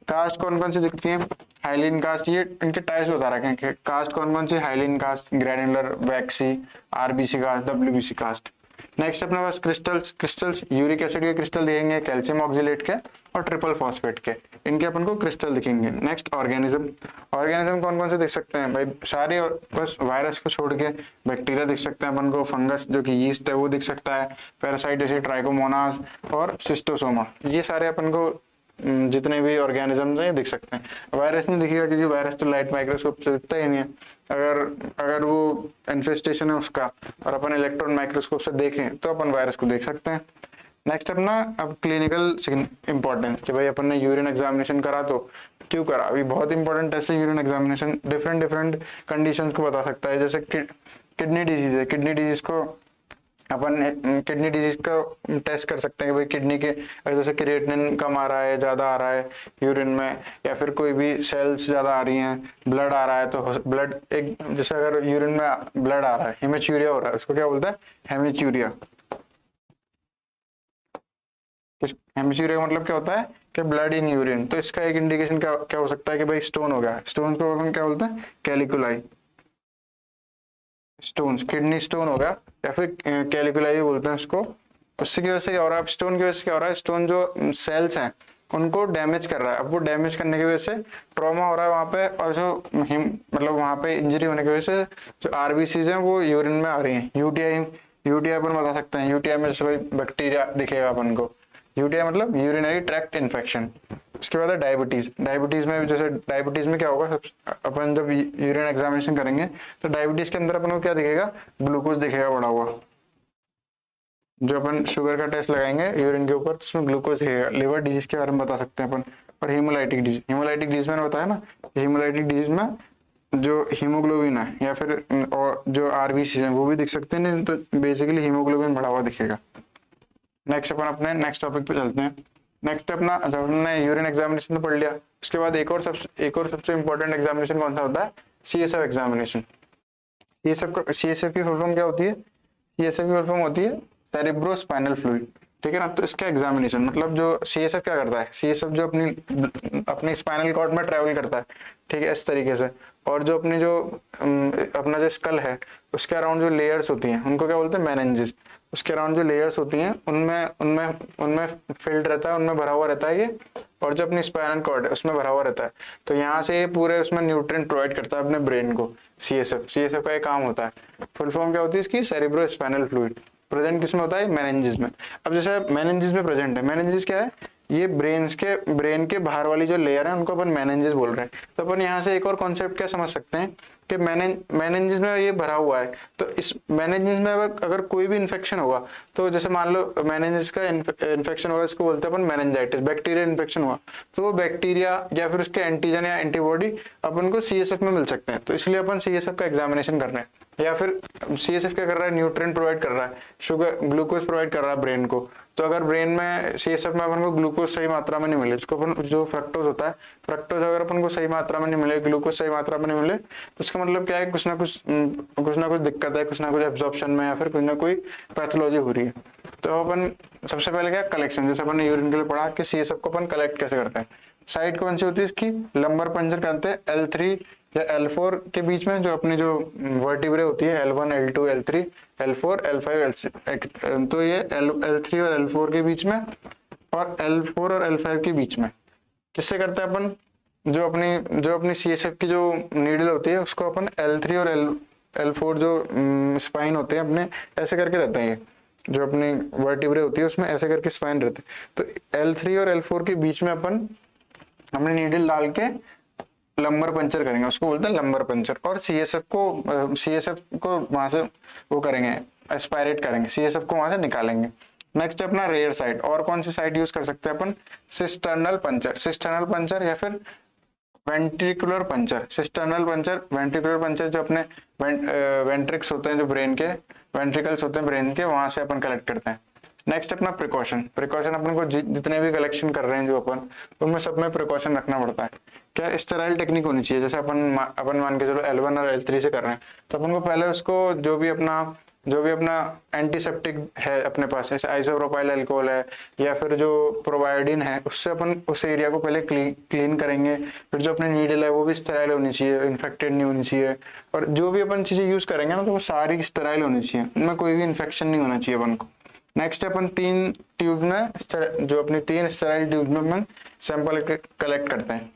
कास्ट कौन कौन सी दिखती है, हाइलिन कास्ट, ये इनके टाइप्स बता रखे हैं कि कास्ट कौन कौन सी, hyaline cast, granular, waxy, RBC cast, WBC cast. Next अपने पास क्रिस्टल्स, क्रिस्टल्स यूरिक एसिड के क्रिस्टल दिखेंगे, कैल्शियम ऑक्सिलेट के और ट्रिपल फॉस्फेट के, इनके अपन को क्रिस्टल दिखेंगे। नेक्स्ट ऑर्गेनिज्म, ऑर्गेनिज्म कौन कौन से दिख सकते हैं भाई, सारे, और बस वायरस को छोड़ के बैक्टीरिया दिख सकते हैं अपन को, फंगस जो कि यीस्ट है वो दिख सकता है, पैरासाइट जैसे ट्राइकोमोनास और सिस्टोसोमा, ये सारे अपन को जितने भी ऑर्गेनिज्म हैं दिख सकते हैं। वायरस नहीं दिखेगा क्योंकि वायरस तो लाइट माइक्रोस्कोप से दिखता ही नहीं है। अगर वो इन्फेस्टेशन है उसका और अपन इलेक्ट्रॉन माइक्रोस्कोप से देखें तो अपन वायरस को देख सकते हैं। नेक्स्ट अपना अब क्लिनिकल इंपॉर्टेंस, कि भाई अपन ने यूरिन एग्जामिनेशन करा तो क्यों करा, अभी बहुत इंपॉर्टेंट टेस्ट है यूरिन एग्जामिनेशन, डिफरेंट कंडीशंस को बता सकता है। जैसे किडनी डिजीज है, किडनी डिजीज को अपन किडनी डिजीज का टेस्ट कर सकते हैं कि भाई किडनी के अगर जैसे क्रिएटिनिन कम आ रहा है, ज्यादा आ रहा है यूरिन में, या फिर कोई भी सेल्स ज्यादा आ रही हैं, ब्लड आ रहा है, तो ब्लड एक जैसे अगर यूरिन में ब्लड आ रहा है, हेमेच्यूरिया हो रहा है, उसको क्या बोलते हैं, हेमेच्यूरिया। हेमेच्यूरिया का मतलब क्या होता है कि ब्लड इन यूरिन, तो इसका एक इंडिकेशन क्या क्या हो सकता है कि भाई स्टोन हो गया, स्टोन को अपन क्या बोलते हैं, कैलिकुलाई, स्टोन्स, किडनी स्टोन हो गया, या फिर कैलिकुलाई भी बोलते हैं उसको। उससे की वजह से क्या हो रहा है, स्टोन की वजह से क्या हो रहा है, स्टोन जो सेल्स हैं उनको डैमेज कर रहा है। अब वो डैमेज करने की वजह से ट्रॉमा हो रहा है वहां पे, और जो मतलब वहां पे इंजरी होने की वजह से जो आरबीसीज हैं वो यूरिन में आ रही हैं। यूटीआई, यूटीआई अपन बता सकते हैं, यूटीआई में जैसे भाई बैक्टीरिया दिखेगा अपन को, यूटीआई मतलब यूरिनरी ट्रैक्ट इन्फेक्शन। उसके बाद है डायबिटीज, डायबिटीज में जैसे डायबिटीज में क्या होगा, अपन जब यूरिन एग्जामिनेशन करेंगे तो डायबिटीज के अंदर अपन को क्या दिखेगा, ग्लूकोज दिखेगा बढ़ा हुआ। जो अपन शुगर का टेस्ट लगाएंगे यूरिन के ऊपर तो उसमें ग्लूकोज दिखेगा। लिवर डिजीज के बारे में बता सकते हैं अपन, और हीमोलाइटिक डिजीज, हीमोलाइटिक डिजीज मैंने बताया ना, हीमोलाइटिक डिजीज में जो हीमोग्लोबिन है या फिर और जो आरबीसी है वो भी दिख सकते हैं, नहीं तो बेसिकली हीमोग्लोबिन बढ़ा हुआ दिखेगा। नेक्स्ट अपन अपने नेक्स्ट टॉपिक पे चलते हैं। नेक्स्ट अपना जब हमने यूरिन एग्जामिनेशन तो पढ़ लिया, उसके बाद एक और सबसे इंपॉर्टेंट एग्जामिनेशन कौन सा होता है, सीएसएफ एग्जामिनेशन। सीएसएफ की फुल फॉर्म क्या होती है, सीएसएफ की फुल फॉर्म होती है सेरेब्रोस्पाइनल फ्लूइड, ठीक है ना। तो इसका एग्जामिनेशन मतलब जो सीएसएफ क्या करता है, सीएसएफ जो अपनी स्पाइनल कॉर्ड में ट्रेवल करता है, ठीक है, इस तरीके से, और जो अपना जो स्कल है उसके अराउंड जो लेयर्स होती हैं उनको क्या बोलते हैं, मेनिंजेस। उसके अराउंड जो लेयर्स होती हैं उनमें फिल्ड रहता है, उनमें भरा हुआ रहता है ये, और जो अपनी स्पाइनल कॉर्ड है उसमें भरा हुआ रहता है। तो यहाँ से ये पूरे उसमें न्यूट्रिएंट प्रोवाइड करता है अपने ब्रेन को। सीएसएफ का ये काम होता है। फुल फॉर्म क्या होती है इसकी, सेरेब्रो स्पाइनल फ्लूइड। प्रेजेंट किसमें होता है, मेनिंजेस में। अब जैसे मेनिंजेस में प्रेजेंट है, मेनिंजेस क्या है, ये ब्रेन के बाहर वाली जो लेयर है उनको अपन मेनिंजेस बोल रहे हैं। तो अपन यहाँ से एक और कॉन्सेप्ट क्या समझ सकते हैं कि मेनिंजेस में ये भरा हुआ है, तो इस मेनिंजेस में अगर कोई भी इन्फेक्शन होगा, तो जैसे मान लो मेनिंजेस का इन्फेक्शन होगा, इसको बोलते हैं अपन मेनिंजाइटिस, बैक्टीरिया इन्फेक्शन हुआ, तो वो बैक्टीरिया या फिर उसके एंटीजन या एंटीबॉडी अपन को सीएसएफ में मिल सकते हैं। तो इसलिए अपन सीएसएफ का एग्जामिनेशन कर रहे हैं। या फिर सीएसएफ क्या कर रहा है, न्यूट्रिएंट प्रोवाइड कर रहा है, शुगर ग्लूकोज प्रोवाइड कर रहा है ब्रेन को। तो अगर ब्रेन में सीएसएफ में अपन को ग्लूकोज सही मात्रा में नहीं मिले, इसको अपन जो फ्रक्टोज होता है, फ्रक्टोज अगर अपन को सही मात्रा में नहीं मिले, ग्लूकोज सही मात्रा में नहीं मिले, तो इसका मतलब क्या है, कुछ ना कुछ दिक्कत है, कुछ ना कुछ एब्जॉर्प्शन में, या फिर कुछ ना कोई पैथोलॉजी हो रही है। तो अपन सबसे पहले क्या, कलेक्शन, जैसे अपन ने यूरिन के लिए पढ़ा कि सीएसएफ को अपन कलेक्ट कैसे करते हैं। साइड कौन सी होती है इसकी, लंबर पंचर करते हैं L3 या L4 के बीच में, जो अपनी जो वर्टिब्रे होती है L1 L2 L3 L4 L5 L6, तो ये L3 और L4 के बीच में, और L4 और L5 के बीच में किससे करते हैं अपन, जो अपनी सीएसएफ की जो नीडल होती है उसको अपन L3 और L4 जो स्पाइन होते हैं अपने, ऐसे करके रहते हैं, ये जो अपनी वर्टिब्रे होती है उसमें ऐसे करके स्पाइन रहते हैं। तो L3 और L4 के बीच में अपन अपने नीडल डाल के लंबर पंचर करेंगे, उसको बोलते हैं लंबर पंचर। और सीएसएफ को वहां से वो करेंगे, एस्पायरेट करेंगे, सीएसएफ को वहां से निकालेंगे। नेक्स्ट अपना रेयर साइट, और कौन सी साइट यूज कर सकते हैं अपन, सिस्टर्नल पंचर या फिर ventricular puncture. Cisternal puncture, ventricular puncture जो अपने वेंट्रिक्स होते हैं, जो ब्रेन के वेंट्रिकल्स होते हैं ब्रेन के, वहां से अपन कलेक्ट करते हैं। नेक्स्ट अपना प्रिकॉशन अपन को जितने भी कलेक्शन कर रहे हैं जो अपन, उनमें सब में प्रिकॉशन रखना पड़ता है। क्या स्टेराइल टेक्निक होनी चाहिए, जैसे अपन मान के चलो L1 और L3 से कर रहे हैं, तो अपन को पहले उसको जो भी अपना जो भी अपना एंटीसेप्टिक है अपने पास, जैसे आइसोप्रोपाइल अल्कोहल है या फिर जो प्रोवाइडिन है, उससे अपन उस एरिया को पहले क्लीन करेंगे। फिर जो अपनी नीडल है वो भी स्टेराइल होनी चाहिए, इन्फेक्टेड नहीं होनी चाहिए। और जो भी अपन चीजें यूज करेंगे ना तो वो सारी स्टेराइल होनी चाहिए, उनमें कोई भी इन्फेक्शन नहीं होना चाहिए अपन को। नेक्स्ट अपन 3 ट्यूब में, जो अपनी 3 स्टेराइल ट्यूब में अपन सैंपल कलेक्ट करते हैं।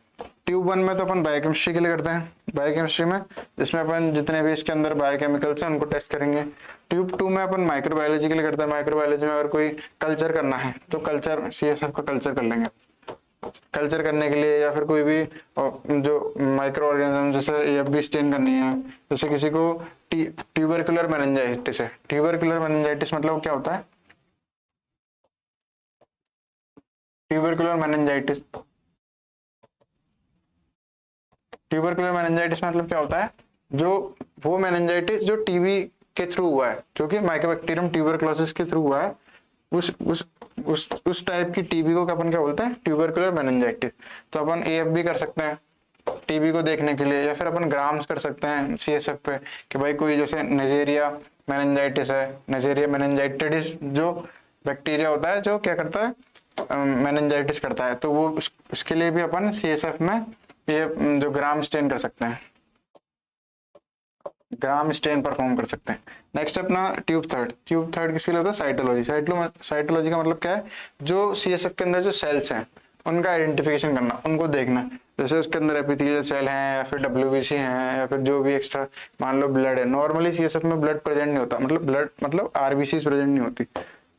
ट्यूब 1 में तो अपन बायोकेमिस्ट्री के लिए करते हैं, बायोकेमिस्ट्री में जिसमें अपन जितने भी इसके अंदर बायोकेमिकल्स हैं उनको टेस्ट करेंगे। ट्यूब 2 में अपन माइक्रोबायोलॉजी के लिए करते हैं। माइक्रोबायोलॉजी में अगर कोई कल्चर करना है तो कल्चर सीएसएफ का कल्चर कर लेंगे। कल्चर करने के लिए या फिर कोई भी जो माइक्रो ऑर्गेनिज्म जैसे एएफबी स्टेन करनी है, जैसे किसी को ट्यूबरकुलर मेनिंजाइटिस है। ट्यूबरकुलर मेनिंजाइटिस मतलब क्या होता है? ट्यूबरकुलर मेनिंजाइटिस, ट्यूबरकुलर मेनिंजाइटिस मतलब क्या होता है? जो वो मेनिंजाइटिस जो टीबी के थ्रू हुआ है, जो कि माइकोबैक्टीरियम ट्यूबरकुलोसिस के थ्रू हुआ है, उस टाइप की टीबी को अपन क्या बोलते हैं? Tubercular meningitis. तो अपन एएफबी कर सकते हैं टीबी को देखने के लिए, या फिर अपन ग्राम्स कर सकते हैं सीएसएफ पे कि भाई कोई जैसे नेजेरिया मेनिंजाइटिस है, नेजेरिया मेनिंजाइटिस जो बैक्टीरिया होता है जो क्या करता है? मेनिंजाइटिस करता है। तो वो उसके लिए भी अपन सीएसएफ में ये जो ग्राम स्टेन कर सकते हैं, ग्राम स्टेन परफॉर्म कर सकते हैं। नेक्स्ट अपना ट्यूब थर्ड किसके लिए होता है? साइटोलॉजी। साइटोलॉजी का मतलब क्या है? जो सीएसएफ के अंदर जो सेल्स हैं उनका आइडेंटिफिकेशन करना, उनको देखना। जैसे उसके अंदर एपिथेलियल सेल हैं या फिर डब्ल्यूबीसी हैं या फिर जो भी एक्स्ट्रा, मान लो ब्लड है। नॉर्मली सीएसएफ में ब्लड प्रेजेंट नहीं होता, मतलब ब्लड मतलब आरबीसी प्रेजेंट नहीं होती।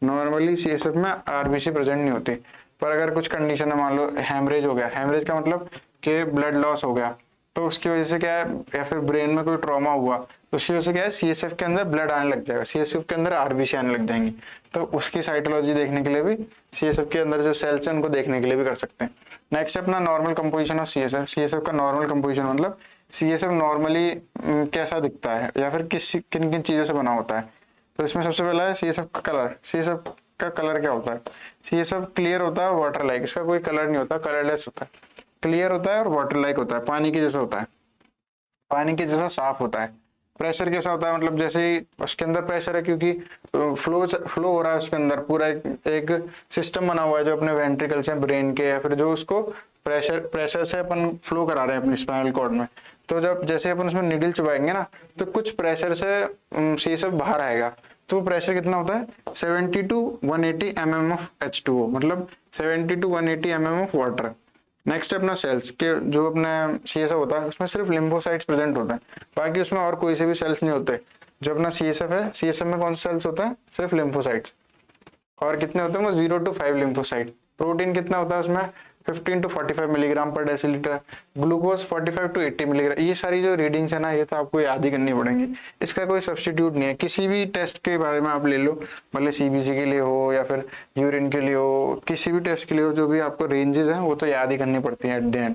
नॉर्मली सीएसएफ में आरबीसी प्रेजेंट नहीं होती, पर अगर कुछ कंडीशन है, मान लो हैमरेज हो गया, हैमरेज का मतलब कि ब्लड लॉस हो गया, तो उसकी वजह से क्या है, या फिर ब्रेन में कोई ट्रॉमा हुआ तो उसकी वजह से क्या है, सीएसएफ के अंदर ब्लड आने लग जाएगा, सीएसएफ के अंदर आरबीसी आने लग जाएंगी। तो उसकी साइटोलॉजी देखने के लिए भी, सीएसएफ के अंदर जो सेल्स हैं उनको देखने के लिए भी कर सकते हैं। नेक्स्ट अपना normal composition of CSF. CSF का नॉर्मल कंपोजिशन मतलब सीएसएफ नॉर्मली कैसा दिखता है या फिर किन किन चीजों से बना होता है। तो इसमें सबसे पहला है सीएसएफ का कलर। सीएसएफ का कलर क्या होता है? सीएसएफ क्लियर होता है, वाटर लाइक, इसका कोई कलर नहीं होता, कलरलेस होता है, क्लियर होता है और वाटर लाइक होता है, पानी के जैसा होता है, पानी के जैसा साफ होता है। प्रेशर कैसा होता है? मतलब जैसे ही उसके अंदर प्रेशर है, क्योंकि फ्लो हो रहा है उसके अंदर, पूरा एक सिस्टम बना हुआ है जो अपने वेंट्रिकल्स हैं ब्रेन के, या फिर जो उसको प्रेशर से अपन फ्लो करा रहे हैं अपनी स्पाइनल कॉर्ड में। तो जब जैसे अपन उसमें नीडल चुभाएंगे ना, तो कुछ प्रेशर से सीएसएफ बाहर आएगा। तो प्रेशर कितना होता है? 70 to 180 mm ऑफ H2O, मतलब 70 to 180 mm of water. Next अपना सेल्स के, जो अपने सीएसएफ होता है उसमें सिर्फ लिम्फोसाइट्स प्रेजेंट होता है, बाकी उसमें और कोई से भी सेल्स नहीं होते। जो अपना सीएसएफ है, सीएसएफ में कौन से सेल्स होता है? सिर्फ लिम्फोसाइट्स। और कितने होते हैं वो? 0 to 5 लिम्फोसाइट। प्रोटीन कितना होता है उसमें? 15 to 45 milligram per decilitre. Glucose 45 to 80 milligram. ये सारी जो रीडिंग्स है ना, ये तो आपको याद ही करनी पड़ेंगी, इसका कोई सब्स्टिट्यूट नहीं है। किसी भी टेस्ट के बारे में आप ले लो, भले सीबीसी के लिए हो या फिर यूरिन के लिए हो, किसी भी टेस्ट के लिए हो, जो भी आपको रेंजेस हैं वो तो याद ही करनी पड़ती है एट द एंड।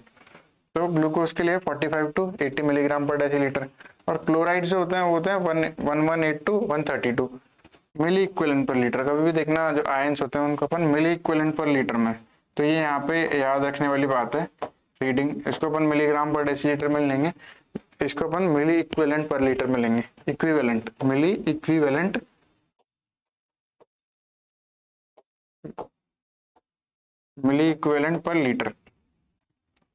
तो ग्लूकोज के लिए 45 to 80 मिलीग्राम पर डेसीलीटर। और क्लोराइड से होते हैं वो होते हैं 118 to 132 milliequivalent per litre. कभी भी देखना जो आयंस होते हैं उनको अपन मिली इक्विवेलेंट पर लीटर में, तो ये यहाँ पे याद रखने वाली बात है रीडिंग। इसको अपन मिलीग्राम पर डेसीलीटर में लेंगे, इसको अपन मिली इक्विवेलेंट पर लीटर में लेंगे। इक्विवेलेंट, मिली इक्विवेलेंट, मिली इक्विवेलेंट पर लीटर।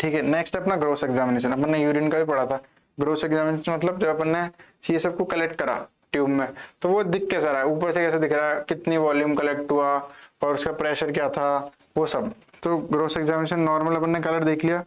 ठीक है। नेक्स्ट अपना ग्रोस एग्जामिनेशन। अपन ने यूरिन का भी पढ़ा था। ग्रोस एग्जामिनेशन मतलब जब अपन ने सीएसएफ को कलेक्ट करा ट्यूब में, तो वो दिख कैसा रहा है, ऊपर से कैसा दिख रहा है, कितनी वॉल्यूम कलेक्ट हुआ और उसका प्रेशर क्या था, वो सब। तो ग्रोस एग्जामिनेशन नॉर्मल अपन ने कलर देख लिया,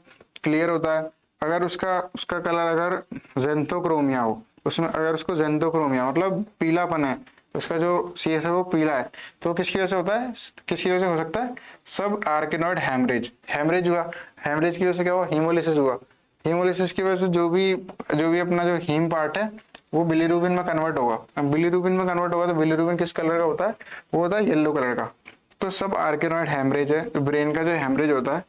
क्लियर होता है। अगर उसका कलर अगर जेंथोक्रोमिया हो, उसमें अगर उसको जेंथोक्रोमिया मतलब पीलापन है, उसका जो सीएस है वो पीला है, तो किसकी वजह से होता है? किसकी वजह से हो सकता है? सब आर्किनॉइड हैमरेज। हैमरेज हुआ, हैमरेज की वजह से क्या हुआ? हीमोलिसिस हुआ। हीमोलिसिस की वजह से जो भी अपना जो हीम पार्ट है वो बिलीरुबिन में कन्वर्ट होगा। अब बिलीरुबिन में कन्वर्ट होगा तो बिलीरुबिन किस कलर का होता है? वो होता है येलो कलर का। तो सब आर्किनॉइड हैमरेज है, ब्रेन का जो हैमरेज होता है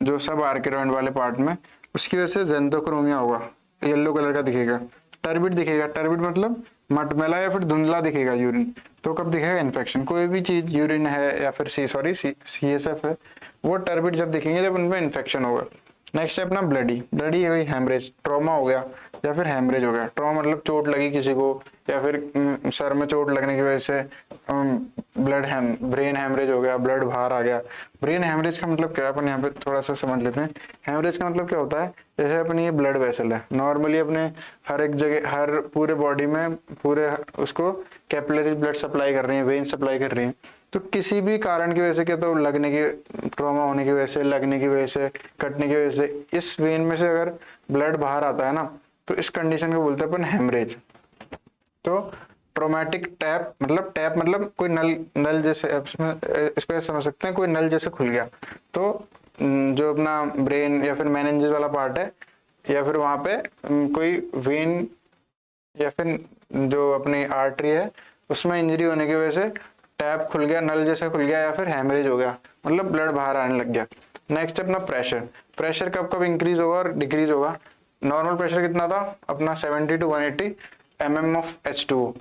जो सब आर्किनॉइड वाले पार्ट में, उसकी वजह से जेंथोक्रोमिया होगा, येलो कलर का दिखेगा। टर्बिड दिखेगा, टर्बिड मतलब मटमैला या फिर धुंधला दिखेगा यूरिन। तो कब दिखेगा? इन्फेक्शन। कोई भी चीज यूरिन है या फिर सीएसएफ है, वो टर्बिड जब दिखेंगे जब उनमें इन्फेक्शन होगा। नेक्स्ट है अपना ब्लडी। ब्लडी वही हेमरेज, ट्रॉमा हो गया या फिर हेमरेज हो गया। ट्रॉमा मतलब चोट लगी किसी को, या फिर सर में चोट लगने की वजह से ब्रेन हेमरेज हो गया, ब्लड बाहर आ गया। ब्रेन हेमरेज का मतलब क्या है, अपन यहाँ पे थोड़ा सा समझ लेते हैं। हेमरेज का मतलब क्या होता है, जैसे अपनी ये ब्लड वेसल है, नॉर्मली अपने हर एक जगह, हर पूरे बॉडी में पूरे उसको कैपिलरी ब्लड सप्लाई कर रही है, वेन सप्लाई कर रही है। तो किसी भी कारण की वजह से, क्या तो लगने की, ट्रॉमा होने की वजह से, लगने की वजह से, कटने की वजह से, इस वेन में से अगर ब्लड बाहर आता है ना, तो इस कंडीशन को बोलते हैं अपन हेमरेज। तो ट्रोमेटिक टैप मतलब कोई नल जैसे, इसको समझ सकते हैं, कोई नल जैसे खुल गया। तो जो अपना ब्रेन या फिर मेनिंजेस वाला पार्ट है, या फिर वहां पे कोई वेन या फिर जो अपनी आर्टरी है उसमें इंजरी होने की वजह से टैप खुल गया, नल जैसे खुल गया, या फिर हेमरेज हो गया, मतलब ब्लड बाहर आने लग गया। नेक्स्ट अपना प्रेशर। प्रेशर कब कब इंक्रीज होगा और डिक्रीज होगा। नॉर्मल प्रेशर कितना था अपना 70 to 180 mm of H2O।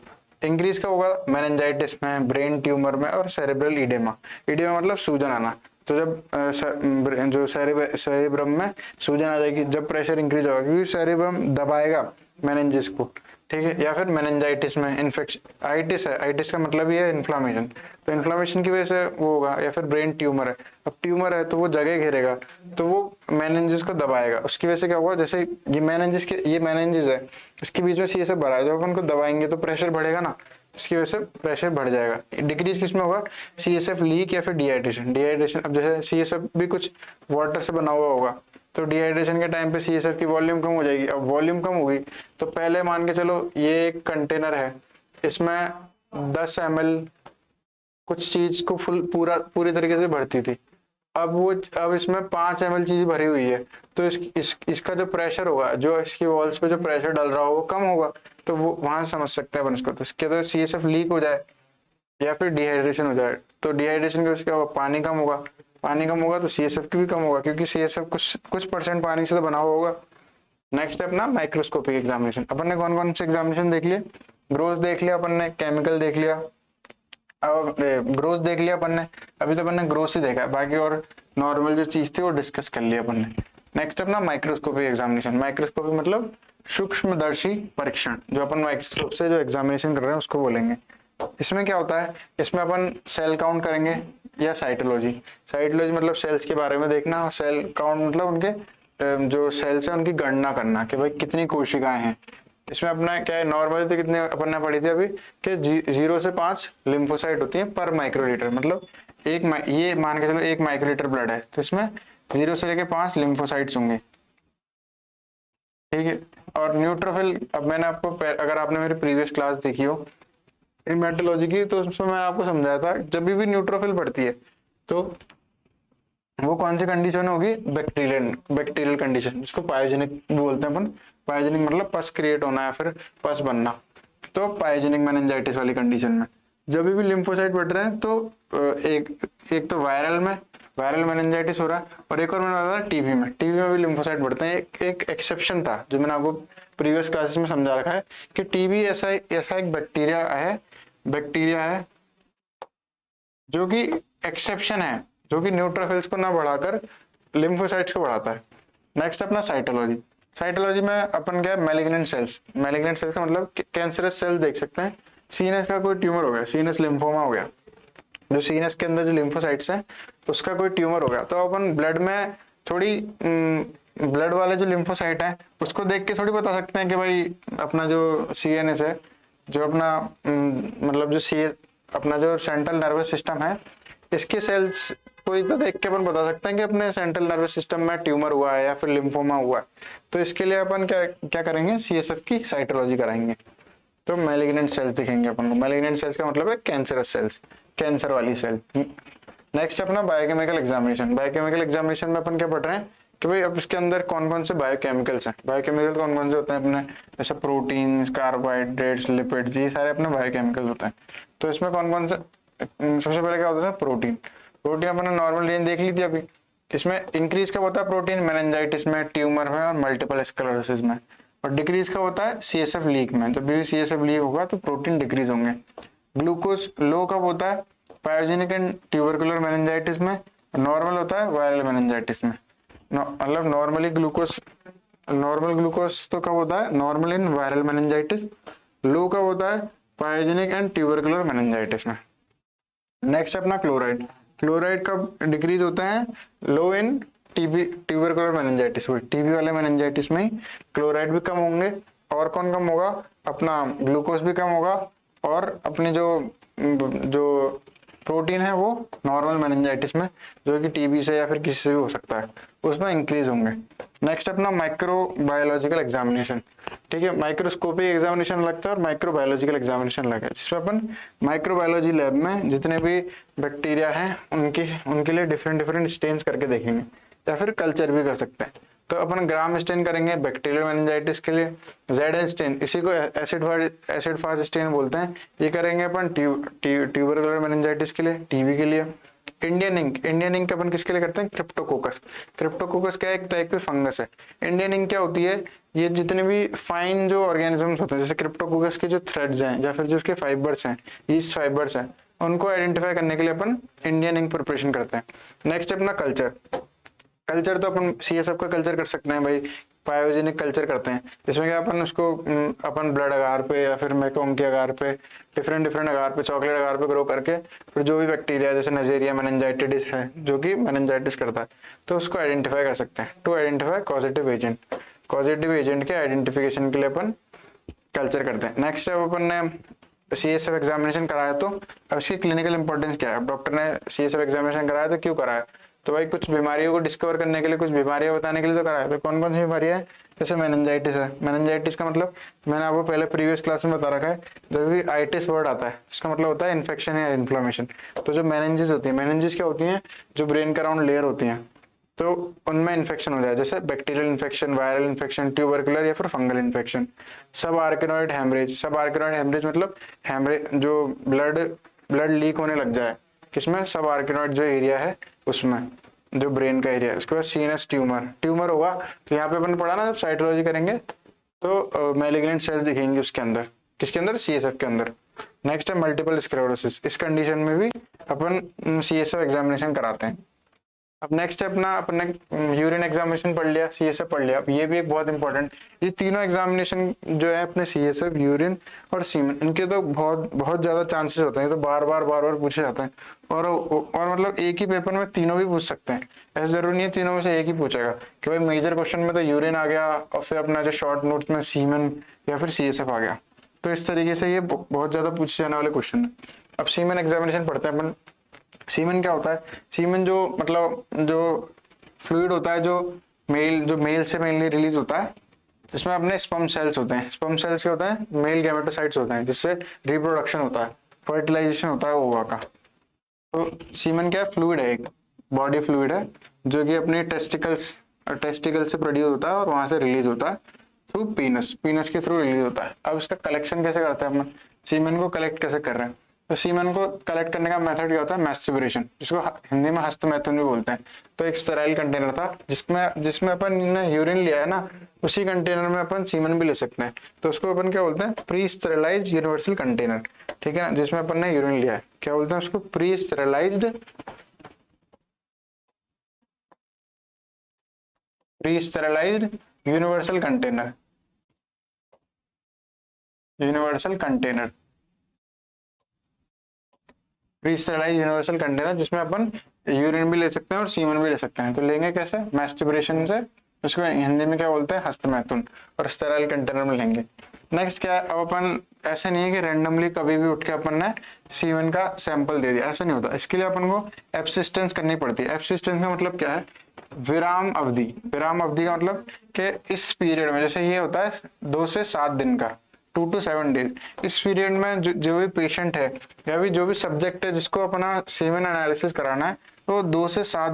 Increase का होगा मेनिंजाइटिस में, ब्रेन ट्यूमर में और सेरेब्रल इडेमा। इडेमा मतलब सूजन आना। तो जब जो सेरेब्रम में सूजन आ जाएगी जब प्रेशर इंक्रीज होगा, क्योंकि सेरेब्रम दबाएगा मेनिंजिस को, ठीक है। या फिर मेनिंजाइटिस में इन्फेक्शन, आइटिस है, आइटिस का मतलब ही है इन्फ्लामेशन, तो इन्फ्लामेशन की वजह से वो होगा। या फिर ब्रेन ट्यूमर है, अब ट्यूमर है तो वो जगह घेरेगा, तो वो मेनिंजिस को दबाएगा, उसकी वजह से क्या होगा, जैसे ये मेनिंजिस है, इसके बीच में सी सब भरा है, जब अपन को दबाएंगे तो प्रेशर बढ़ेगा ना, इसकी वजह से प्रेशर बढ़ जाएगा। डिक्रीज किस में होगा, CSF लीक या फिर डिहाइड्रेशन। डिहाइड्रेशन, अब जैसे CSF भी कुछ वाटर से बना हुआ होगा, तो डिहाइड्रेशन के टाइम पे CSF की वॉल्यूम कम हो जाएगी। अब वॉल्यूम कम होगी तो पहले मान के चलो ये एक कंटेनर है, इसमें 10 ml कुछ चीज को पूरी तरीके से भरती थी। अब इसमें 5 ml चीज भरी हुई है, तो इसका जो प्रेशर होगा, जो इसकी वॉल्स पे जो प्रेशर डल रहा हो वो कम होगा, तो वो वहां समझ सकते हैं अपन इसको। तो इसके तो CSF लीक हो जाए या फिर डिहाइड्रेशन हो जाए, तो डिहाइड्रेशन के उसका पानी कम होगा, पानी कम होगा तो CSF की भी कम होगा, क्योंकि CSF कुछ परसेंट पानी से तो बना हुआ होगा। नेक्स्ट अपना माइक्रोस्कोपिक एग्जामिनेशन। अपन ने कौन कौन से एग्जामिनेशन देख लिए, ग्रोथ देख लिया अपन ने, केमिकल देख लिया, अब ग्रोथ देख लिया अपन ने, अभी तो अपन ने ग्रोथ ही देखा है, बाकी और नॉर्मल जो चीज थी वो डिस्कस कर लिया अपन ने। नेक्स्ट अपना माइक्रोस्कोपिक एग्जामिनेशन। माइक्रोस्कोपिक मतलब सूक्ष्मदर्शी परीक्षण, जो अपन माइक्रोस्कोप से जो एग्जामिनेशन कर रहे हैं उसको बोलेंगे। इसमें क्या होता है, इसमें अपन सेल काउंट करेंगे या साइटोलॉजी। साइटोलॉजी मतलब सेल्स के बारे में देखना, और सेल काउंट मतलब उनके जो सेल्स है उनकी गणना करना कि भाई कितनी कोशिकाएं हैं। इसमें अपना क्या है, नॉर्मली तो कितने अपन ने पढ़ी थी अभी कि 0 से 5 लिम्फोसाइट होती है पर माइक्रोलीटर, मतलब ये मान के चलो 1 माइक्रोलीटर ब्लड है, तो इसमें 0 से लेके 5 लिम्फोसाइट्स होंगे, ठीक है। और न्यूट्रोफिल, अब मैंने आपको, अगर आपने मेरी प्रीवियस क्लास देखी हो हेमेटोलॉजी की, तो उसमें मैंने आपको समझाया था जब भी न्यूट्रोफिल पड़ती है तो वो कौन सी कंडीशन होगी, बैक्टीरियल कंडीशन, जिसको पायोजेनिक बोलते हैं अपन। पायोजेनिक मतलब पस क्रिएट होना या फिर पस बनना, तो पायोजेनिक मेनिंजाइटिस वाली कंडीशन में जब भी लिम्फोसाइट बढ़ रहे हैं तो एक तो वायरल मेनिंजाइटिस हो रहा है, और एक और मैंने बताया टीबी में भी लिम्फोसाइट बढ़ते हैं। एक एक्सेप्शन था जो मैंने आपको प्रीवियस क्लासेस में समझा रखा है कि टीबी ऐसा एक बैक्टीरिया है जो कि एक्सेप्शन है, जो कि न्यूट्रोफिल्स को ना बढ़ाकर लिम्फोसाइट्स को बढ़ाता है। नेक्स्ट अपना साइटोलॉजी। साइटोलॉजी में अपन क्या है, मैलिग्नेंट सेल्स का मतलब कैंसरस सेल देख सकते हैं। सीनस का कोई ट्यूमर हो गया, सीनस लिम्फोमा हो गया, जो सीनस के अंदर जो लिम्फोसाइट्स हैं उसका कोई ट्यूमर हो गया, तो अपन ब्लड में थोड़ी ब्लड वाले जो लिम्फोसाइट है उसको देख के थोड़ी बता सकते हैं कि भाई अपना जो CNS है, जो अपना मतलब जो अपना जो सेंट्रल नर्वस सिस्टम है, इसके सेल्स कोई तो देख के अपन बता सकते हैं कि अपने सेंट्रल नर्वस सिस्टम में ट्यूमर हुआ है या फिर लिम्फोमा हुआ है। तो इसके लिए अपन क्या करेंगे, CSF की साइटोलॉजी कराएंगे, तो मैलिग्नेंट सेल्स दिखेंगे अपन को। मैलिग्नेंट सेल्स का मतलब है कैंसरस सेल्स, कैंसर वाली सेल। नेक्स्ट अपना बायोकेमिकल एग्जामिनेशन। बायोकेमिकल एग्जामिनेशन में अपन क्या पढ़ रहे हैं कि भाई अब उसके अंदर कौन कौन से बायोकेमिकल्स हैं। बायोकेमिकल कौन कौन से होते हैं अपने, जैसे प्रोटीन, कार्बोहाइड्रेट्स, लिपिड्स, ये सारे अपने बायोकेमिकल्स होते हैं। तो इसमें कौन कौन से, सबसे पहले क्या होता है, प्रोटीन अपन ने नॉर्मल रेंज देख ली थी अभी। इसमें इंक्रीज कब होता है प्रोटीन, मेनिंजाइटिस में, ट्यूमर में और मल्टीपल स्क्लेरोसिस में। और डिक्रीज कब होता है, CSF लीक में। जब भी CSF लीक होगा तो प्रोटीन डिक्रीज होंगे। ग्लूकोज लो कब होता है, पायोजेनिक एंड ट्यूबरकुलर मेनिंजाइटिस में। नॉर्मल होता है वायरल मेनिंजाइटिस में। मतलब नॉर्मल ग्लूकोज तो कब होता है, नॉर्मल इन वायरल मेनिंजाइटिस, लो कब होता है, पायोजेनिक एंड ट्यूबरकुलर मेनिंजाइटिस में। नेक्स्ट अपना क्लोराइड, क्लोराइड कब डिक्रीज होता है, लो इन टीबी ट्यूबरकुलर मेनिंजाइटिस में, टीबी वाले मेनिंजाइटिस में क्लोराइड भी कम होंगे। और कौन कम होगा, अपना ग्लूकोज भी कम होगा, और अपने जो जो प्रोटीन है वो नॉर्मल मेनिंजाइटिस में, जो कि टीबी से या फिर किसी से भी हो सकता है, उसमें इंक्रीज होंगे। नेक्स्ट अपना माइक्रोबायोलॉजिकल एग्जामिनेशन, ठीक है, माइक्रोस्कोपिक एग्जामिनेशन लगता है और माइक्रोबायोलॉजिकल एग्जामिनेशन लगता है, जिसमें अपन माइक्रोबायोलॉजी लैब में जितने भी बैक्टीरिया हैं उनके लिए डिफरेंट स्टेन्स करके देखेंगे, या फिर कल्चर भी कर सकते हैं। तो अपन ग्राम स्टेन करेंगे बैक्टीरियल मेनिंजाइटिस के लिए, जेड स्टेन, इसी को एसिड फाज स्टेन बोलते हैं, ये करेंगे अपन ट्यूबरकुलर मेनिंजाइटिस के लिए, टीबी के लिए। इंडियन इंक अपन किसके लिए करते हैं, क्रिप्टोकोकस, क्रिप्टोकोकस क्या एक टाइप की फंगस है। इंडियन इंक क्या होती है, ये जितने भी फाइन जो ऑर्गेनिजम्स होते हैं, जैसे क्रिप्टोकोकस के जो थ्रेड्स हैं या फिर जो उसके फाइबर्स हैं, यीस्ट फाइबर्स हैं, उनको आइडेंटिफाई करने के लिए अपन इंडियन इंक प्रिपरेशन करते हैं। नेक्स्ट अपना कल्चर, कल्चर तो अपन सीएसएफ का कल्चर कर सकते हैं भाई, पायोजेनिक कल्चर करते हैं, जिसमें क्या अपन उसको अपन ब्लड अगार पे या फिर मैकोम के अगार पे, डिफरेंट अगार पे, चॉकलेट अगार पे ग्रो करके फिर जो भी बैक्टीरिया जैसे नजेरिया मेनिंजाइटिस है जो कि मेनिंजाइटिस करता है, तो उसको आइडेंटिफाई कर सकते हैं। टू आइडेंटिफाई कॉजेटिव एजेंट के आइडेंटिफिकेशन के लिए अपन कल्चर करते हैं। नेक्स्ट अब अपन ने सीएसएफ एग्जामिनेशन कराया, तो अब इसकी क्लिनिकल इंपॉर्टेंस क्या है, डॉक्टर ने सीएसएफ एग्जामिनेशन कराया तो क्यों कराया, तो भाई कुछ बीमारियों को डिस्कवर करने के लिए, कुछ बीमारियां बताने के लिए तो कराया। तो कौन कौन सी बीमारियां है, जैसे मेनिंजाइटिस है, मेनिंजाइटिस का मतलब मैंने आपको पहले प्रीवियस क्लास में बता रखा है, जब भी आइटिस वर्ड आता है इसका मतलब होता है इन्फेक्शन या इन्फ्लेमेशन। तो जो मेनिंजेस होती है, मेनिंजेस क्या होती हैं, जो ब्रेन का अराउंड लेयर होती हैं, तो उनमें इन्फेक्शन हो जाए, जैसे bacterial infection, viral infection, tubercular या फिर फंगल इन्फेक्शन। सब आर्किनोइड हेमरेज मतलब हेमरेज जो ब्लड लीक होने लग जाए, किसमें, सब आर्किनोइड जो एरिया है उसमें, जो ब्रेन का एरिया है। उसके बाद सीनस ट्यूमर होगा, तो यहाँ पे अपन पढ़ा ना, जब साइटोलॉजी करेंगे तो मैलिग्नेंट सेल्स दिखेंगे उसके अंदर, किसके अंदर, सीएसएफ के अंदर। नेक्स्ट है मल्टीपल स्क्लेरोसिस, इस कंडीशन में भी अपन सीएसएफ एग्जामिनेशन कराते हैं। अब नेक्स्ट है अपना, अपने यूरिन एग्जामिनेशन पढ़ लिया, सीएसएफ पढ़ लिया। अब ये भी एक बहुत इंपॉर्टेंट, ये तीनों एग्जामिनेशन जो है अपने सीएसएफ, यूरिन और सीमेन, इनके तो बहुत ज्यादा चांसेस होते हैं, तो बार बार पूछे जाते हैं, और मतलब एक ही पेपर में तीनों भी पूछ सकते हैं, ऐसा जरूरी नहीं है तीनों में से एक ही पूछेगा कि भाई मेजर क्वेश्चन में तो यूरिन आ गया और फिर अपना जो शॉर्ट नोट्स में सीमेन या फिर सीएसएफ आ गया। तो इस तरीके से ये बहुत ज्यादा पूछे जाने वाले क्वेश्चन है। अब सीमेन एग्जामिनेशन पढ़ते हैं अपन। सीमेन क्या होता है, सीमेन जो मतलब जो फ्लूइड होता है, जो मेल से मेनली रिलीज होता है, जिसमें अपने स्पर्म सेल्स होते हैं। स्पर्म सेल्स क्या होता है, मेल गैमेटोसाइट्स होते हैं, जिससे रिप्रोडक्शन होता है, फर्टिलाइजेशन होता है ओवा का। तो सीमेन क्या है, फ्लूइड है, एक बॉडी फ्लूइड है, जो कि अपने टेस्टिकल से प्रोड्यूस होता है और वहां से रिलीज होता है थ्रू पीनस के थ्रू रिलीज होता है। अब इसका कलेक्शन कैसे करते हैं अपन, सीमेन को कलेक्ट कैसे कर रहे हैं, तो सीमेन को कलेक्ट करने का मेथड क्या होता है, मैस्टिब्रेशन, जिसको हिंदी में हस्तमैथुन भी बोलते हैं। तो एक स्टेराइल कंटेनर था जिसमें अपन ने यूरिन लिया है ना, उसी कंटेनर में अपन सीमेन भी ले सकते हैं, तो उसको अपन क्या बोलते हैं, प्री स्टेरिलाइज्ड यूनिवर्सल कंटेनर, ठीक है ना, जिसमें अपन ने यूरिन लिया है, क्या बोलते हैं उसको, pre sterilised universal container, pre sterilised universal container, जिसमें अपन यूरिन भी ले सकते हैं और सीमेन भी ले सकते हैं। तो लेंगे कैसे, मैस्टिब्रेशन से, उसको हिंदी में क्या बोलते हैं, हस्तमैथुन, और स्टेराइल कंटेनर में लेंगे। नेक्स्ट क्या है, अब अपन ऐसे नहीं है कि रैंडमली कभी भी उठ के अपन ने सीमेन का सैंपल दे दिया, ऐसा नहीं होता। इसके लिए अपन को एब्सिस्टेंस करनी पड़ती है। एब्सिस्टेंस का मतलब क्या है, विराम अवधि का मतलब कि इस पीरियड में, जैसे ये होता है 2 से 7 दिन का, 2 to 7 डेज, इस पीरियड में जो भी पेशेंट है या भी जो भी सब्जेक्ट है जिसको अपना सीमेन एनालिसिस कराना है, तो 2 से 7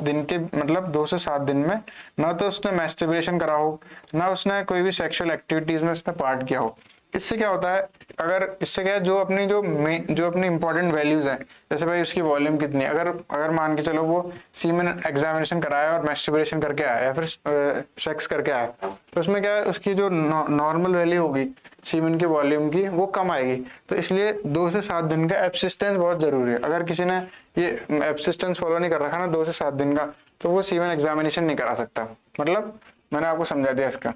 दिन के मतलब 2 से 7 दिन में ना तो उसने मैस्टिब्रेशन करा हो, ना उसने कोई भी सेक्सुअल एक्टिविटीज में उसने पार्ट किया हो। इससे क्या होता है, अगर इससे क्या है, जो अपनी इंपॉर्टेंट वैल्यूज हैं, जैसे भाई उसकी वॉल्यूम कितनी है, अगर मान के चलो वो सीमेन एग्जामिनेशन कराया और मैस्टिब्रेशन करके आया या फिर सेक्स करके आया, तो उसमें क्या है, उसकी जो नॉर्मल वैल्यू होगी सीमेन की वॉल्यूम की, वो कम आएगी। तो इसलिए 2 से 7 दिन का एब्सिस्टेंस बहुत जरूरी है। अगर किसी ने ये एब्सिस्टेंस फॉलो नहीं कर रखा ना 2 से 7 दिन का, तो वो सीमेन एग्जामिनेशन नहीं करा सकता। मतलब मैंने आपको समझा दिया इसका।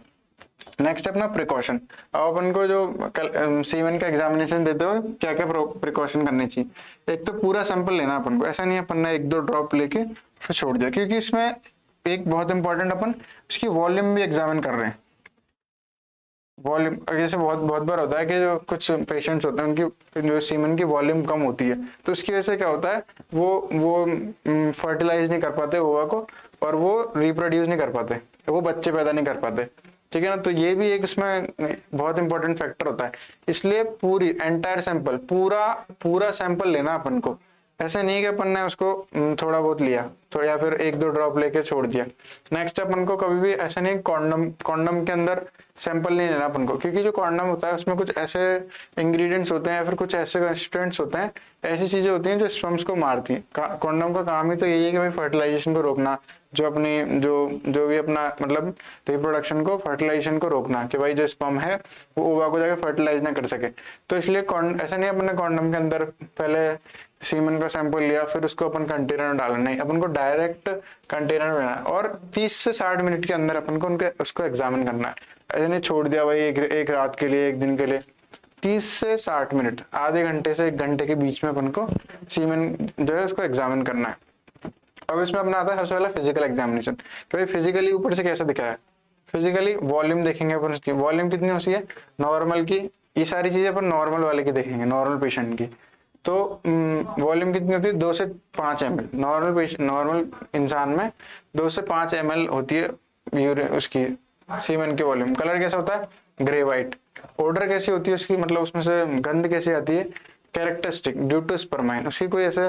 नेक्स्ट अपना प्रिकॉशन। अब अपन को जो सीमेन का एग्जामिनेशन देते हो क्या क्या प्रिकॉशन करनी चाहिए। एक तो पूरा सैंपल लेना अपन को, ऐसा नहीं है अपन ने 1-2 ड्रॉप लेके फिर छोड़ दिया, क्योंकि इसमें एक बहुत इंपॉर्टेंट अपन उसकी वॉल्यूम भी एग्जामिन कर रहे हैं। वॉल्यूम जैसे बहुत बहुत बार होता है कि जो कुछ पेशेंट्स होते हैं उनकी जो सीमेन की वॉल्यूम कम होती है, तो उसकी वजह से क्या होता है वो फर्टिलाइज नहीं कर पाते ओवा को, और वो रिप्रोड्यूस नहीं कर पाते, वो बच्चे पैदा नहीं कर पाते। ठीक है ना, तो ये भी एक इसमें बहुत इंपॉर्टेंट फैक्टर होता है। इसलिए पूरी एंटायर सैंपल पूरा सैंपल लेना अपन को। ऐसे नहीं कि अपन ने उसको थोड़ा बहुत लिया तो या फिर 1-2 ड्रॉप लेके छोड़ दिया। नेक्स्ट अपन को कभी भी ऐसा नहीं कॉन्डम के अंदर सैंपल नहीं लेना अपन को, क्योंकि जो कॉन्डम होता है उसमें कुछ ऐसे इंग्रेडिएंट्स होते हैं या फिर कुछ ऐसे कंस्टिट्यूएंट्स होते हैं, ऐसी चीजें होती हैं जो स्पर्म्स को मारती हैं। कॉन्डम का काम ही तो यही है कि भाई फर्टिलाइजेशन को रोकना, जो अपनी जो भी अपना मतलब रिप्रोडक्शन को फर्टिलाइजेशन को रोकना, कि भाई जो स्पर्म है वो ओवा को जाके फर्टिलाइज ना कर सके। तो इसलिए ऐसा नहीं अपने कॉन्डम के अंदर पहले सीमेन का सैंपल लिया फिर उसको अपन कंटेनर में डालना, नहीं, अपन को डायरेक्ट कंटेनर में लेना है और 30 से 60 मिनट के अंदर अपन को उसको एग्जामिन करना है। ऐसे नहीं छोड़ दिया भाई एक रात के लिए, एक दिन के लिए। 30 से 60 मिनट, आधे घंटे से 1 घंटे के बीच में अपन को सीमेन जो है उसको एग्जामिन करना है। अब इसमें अपना आता है सबसे पहले फिजिकल एग्जामिनेशन, कि भाई फिजिकली ऊपर से कैसा दिख रहा है। फिजिकली वॉल्यूम देखेंगे अपन, उसकी वॉल्यूम कितनी होती है नॉर्मल की, ये सारी चीजें अपन नॉर्मल वाले की देखेंगे, नॉर्मल पेशेंट की। तो वॉल्यूम कितनी होती है 2 से 5 ml, नॉर्मल इंसान में 2 से 5 ml होती है यूरिन उसकी सीमेन की वॉल्यूम। कलर कैसा होता है ग्रे व्हाइट। ऑर्डर कैसी होती है उसकी, मतलब उसमें से गंध कैसी आती है कैरेक्टरिस्टिक ड्यू टू स्पर्माइन, उसकी कोई ऐसे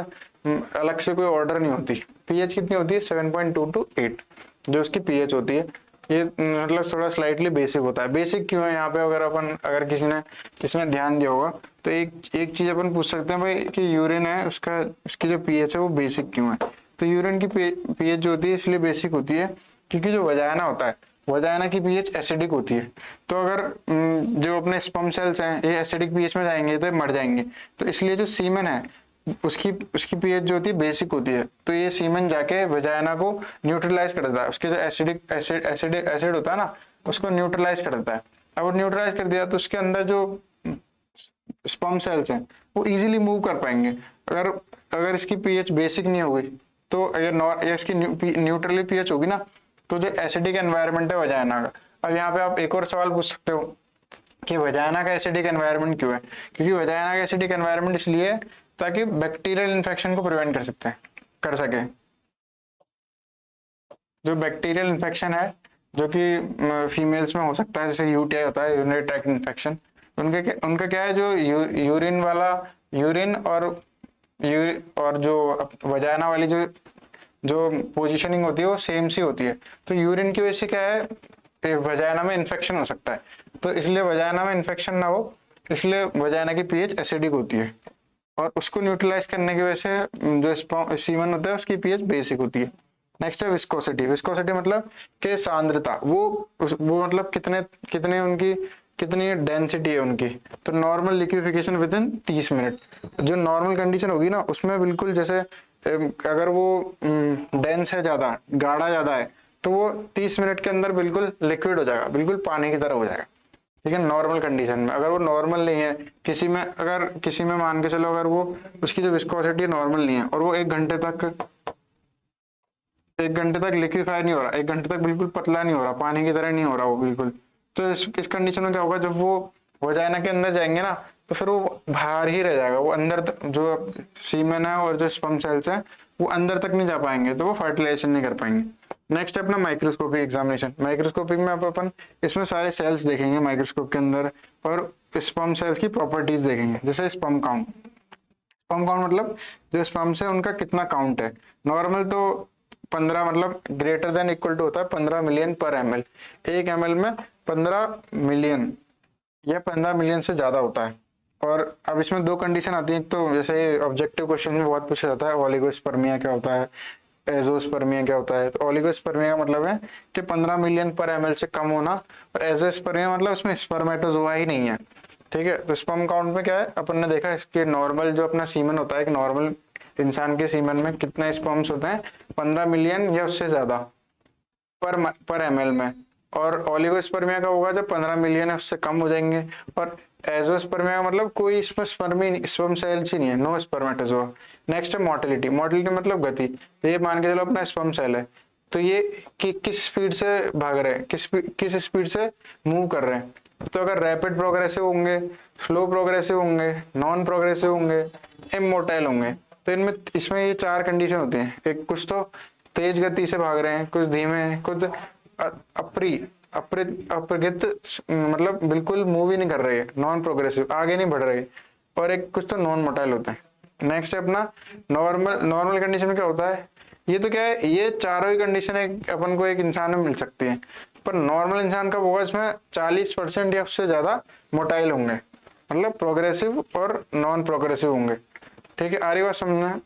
अलग से कोई ऑर्डर नहीं होती। पीएच कितनी होती है 7.2 to 8 जो उसकी पीएच होती है। ये मतलब थोड़ा स्लाइटली बेसिक होता है। बेसिक क्यों है यहाँ पे, अगर किसी ने ध्यान दिया होगा तो एक चीज अपन पूछ सकते हैं भाई कि यूरिन है उसकी जो पीएच है वो बेसिक क्यों है। तो यूरिन की पीएच जो होती है इसलिए बेसिक होती है क्योंकि जो वजाइना होता है, वजाइना की पीएच एसिडिक होती है। तो अगर जो अपने स्पर्म सेल्स हैं ये एसिडिक पीएच में जाएंगे तो मर जाएंगे। तो इसलिए जो सीमेन है उसकी पीएच जो होती है बेसिक होती है। तो ये सीमेन जाके वजाइना को न्यूट्रलाइज कर देता है, उसके जो एसिड होता है ना उसको न्यूट्रलाइज कर देता है। अब न्यूट्रलाइज कर दिया तो उसके अंदर जो स्पर्म सेल्स हैं वो इजीली मूव कर पाएंगे। अगर इसकी पीएच बेसिक नहीं होगी तो अगर इसकी न्यूट्रली पीएच होगी ना तो जो एसिडिक एनवायरनमेंट है वजाइना का। अब यहाँ पे आप एक और सवाल पूछ सकते हो कि वजाइना का एसिडिक एनवायरनमेंट क्यों है। क्योंकि वजाइना का एसिडिक एनवायरनमेंट इसलिए है ताकि बैक्टीरियल इन्फेक्शन को प्रिवेंट कर सके। जो बैक्टीरियल इन्फेक्शन है जो कि फीमेल्स में हो सकता है, जैसे यूटीआई होता है यूरिनरी ट्रैक्ट इन्फेक्शन, उनका क्या है जो यूरिन और जो वजाइना वाली जो पोजीशनिंग होती है वो सेम सी होती है। तो यूरिन की वजह से क्या है वजाइना में इन्फेक्शन हो सकता है। तो इसलिए वजाइना में इन्फेक्शन ना हो इसलिए वजाइना की पीएच एसिडिक होती है और उसको न्यूट्रलाइज करने की वजह से जो सीमन होता है उसकी पीएच बेसिक होती है। नेक्स्ट है विस्कोसिटी। विस्कोसिटी मतलब कि सांद्रता, वो मतलब कितनी डेंसिटी है उनकी। तो normal liquefaction with in 30 minute. जो नॉर्मल कंडीशन होगी ना उसमें बिल्कुल जैसे अगर वो डेंस है ज्यादा, गाढ़ा ज्यादा है तो वो 30 मिनट के अंदर बिल्कुल लिक्विड हो जाएगा, बिल्कुल पानी की तरह हो जाएगा। ठीक है, नॉर्मल कंडीशन में। अगर वो नॉर्मल नहीं है किसी में मान के चलो अगर वो उसकी जो विस्कोसिटी नॉर्मल नहीं है और वो 1 घंटे तक लिक्विफाई नहीं हो रहा, 1 घंटे तक बिल्कुल पतला नहीं हो रहा, पानी की तरह नहीं हो रहा वो बिल्कुल, तो इस कंडीशन में क्या होगा जब वो वजाइना के अंदर जाएंगे ना तो फिर वो बाहर ही रह जाएगा। वो अंदर जो सीमेन है और जो स्पर्म सेल्स है वो अंदर तक नहीं जा पाएंगे, तो वो फर्टिलाइजेशन नहीं कर पाएंगे। नेक्स्ट है अपना माइक्रोस्कोपिक एग्जामिनेशन। माइक्रोस्कोपिक में अपन इसमें सारे सेल्स देखेंगे माइक्रोस्कोप के अंदर और स्पर्म सेल्स की प्रॉपर्टीज देखेंगे। जैसे स्पर्म काउंट मतलब जो स्पर्म्स है उनका कितना काउंट है। नॉर्मल तो 15 मतलब ग्रेटर देन इक्वल टू होता है 15 मिलियन पर ml। 1 ml में 15 मिलियन या 15 मिलियन से ज्यादा होता है। और अब इसमें 2 कंडीशन आती है। तो जैसे ऑब्जेक्टिव क्वेश्चन में बहुत पूछा जाता है ओलिगोस्पर्मिया क्या होता है, एजोस्पर्मिया क्या होता है। तो ओलिगोस्पर्मिया का मतलब है कि 15 मिलियन पर ml से कम होना, और एजोस्पर्मिया मतलब उसमें स्पर्मेटोजोआ ही नहीं है। ठीक है, तो स्पर्म काउंट में क्या है अपन ने देखा इसके नॉर्मल जो अपना सीमन होता है एक नॉर्मल इंसान के सीमन में कितने स्पर्म्स होते हैं, 15 मिलियन या उससे ज्यादा पर एमएल में। और ओलिगोस्पर्मिया का होगा जब 15 मिलियन है उससे कम हो जाएंगे। और एजोस्पर्मिया का मतलब कोई इसमें स्पर्म सेल्स ही नहीं है, नो स्पर्मेटोजोआ। नेक्स्ट है मोटिलिटी। मोटिलिटी मतलब गति। तो ये मान के चलो अपना स्पर्म सेल है, तो ये किस स्पीड से भाग रहे हैं, किस स्पीड से मूव कर रहे हैं। तो अगर रैपिड प्रोग्रेसिव होंगे, स्लो प्रोग्रेसिव होंगे, नॉन प्रोग्रेसिव होंगे, इमोटाइल होंगे। तो इनमें इसमें ये 4 कंडीशन होती हैं। एक कुछ तो तेज गति से भाग रहे हैं, कुछ धीमे हैं, कुछ अपरिगित मतलब बिल्कुल मूव ही नहीं कर रहे, नॉन प्रोग्रेसिव आगे नहीं बढ़ रहे, और एक कुछ तो नॉन मोटाइल होते हैं। नेक्स्ट है अपना नॉर्मल कंडीशन में क्या होता है, ये तो क्या है, ये चारों ही कंडीशन अपन को एक इंसान में मिल सकती है। पर नॉर्मल इंसान का होगा इसमें 40% या उससे ज्यादा मोटाइल होंगे, मतलब प्रोग्रेसिव और नॉन प्रोग्रेसिव होंगे। ठीक है, आ रही बात समझना।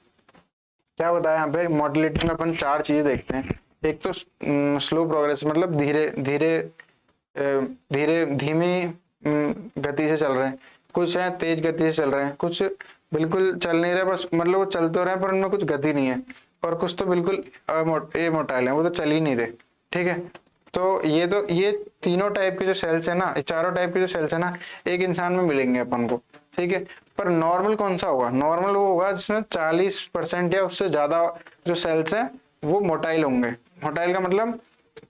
क्या बताया यहाँ पे, मोटिलिटी में अपन 4 चीजें देखते हैं। एक तो स्लो प्रोग्रेसिव मतलब धीमी गति से चल रहे हैं, कुछ है तेज गति से चल रहे हैं, कुछ बिल्कुल चल नहीं रहे, बस मतलब वो चल तो रहे हैं पर उनमें कुछ गति नहीं है, और कुछ तो बिल्कुल मोटाइल है, वो तो चल ही नहीं रहे। ठीक है, तो ये तीनों टाइप के जो सेल्स है ना, चारों टाइप के जो सेल्स है ना, एक इंसान में मिलेंगे अपन को। ठीक है, पर नॉर्मल कौन सा होगा, नॉर्मल वो होगा जिसमें 40% या उससे ज्यादा जो सेल्स हैं वो मोटाइल होंगे। मोटाइल का मतलब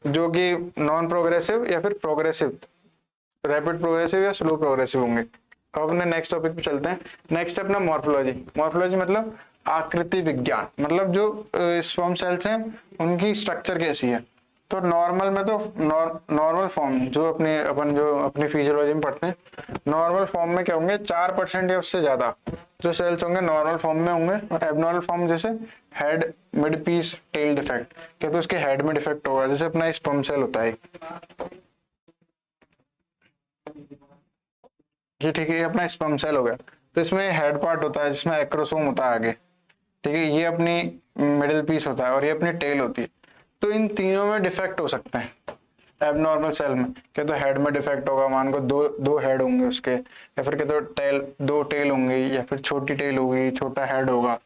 जो कि नॉन प्रोग्रेसिव या फिर प्रोग्रेसिव, रैपिड प्रोग्रेसिव या स्लो प्रोग्रेसिव होंगे। अब अपने नेक्स्ट टॉपिक पे चलते हैं। नेक्स्ट अपना मॉर्फोलॉजी। मॉर्फोलॉजी मतलब आकृति विज्ञान, मतलब जो स्पर्म सेल्स हैं उनकी स्ट्रक्चर कैसी है। तो नॉर्मल में तो नॉर्मल फॉर्म जो अपनी फिजियोलॉजी में पढ़ते हैं, नॉर्मल फॉर्म में क्या होंगे, 4% या उससे ज्यादा जो सेल्स होंगे नॉर्मल फॉर्म में होंगे। और एबनॉर्मल फॉर्म जैसे head, mid piece, tail defect, क्या तो उसके हेड में डिफेक्ट होगा, जैसे अपना स्पर्म सेल होता है जी। ठीक है, ये अपना स्पर्म सेल हो गया, तो इसमें हेड पार्ट होता है जिसमें एक्रोसोम होता है आगे। ठीक है, ये अपनी मिडिल पीस होता है और ये अपनी टेल होती है। तो इन तीनों में डिफेक्ट हो सकते हैं एबनॉर्मल सेल में। क्या तो हेड में डिफेक्ट होगा, मान को दो हेड होंगे उसके, या फिर क्या तो 2 टेल होंगी, या फिर छोटी टेल होगी, छोटा हेड होगा।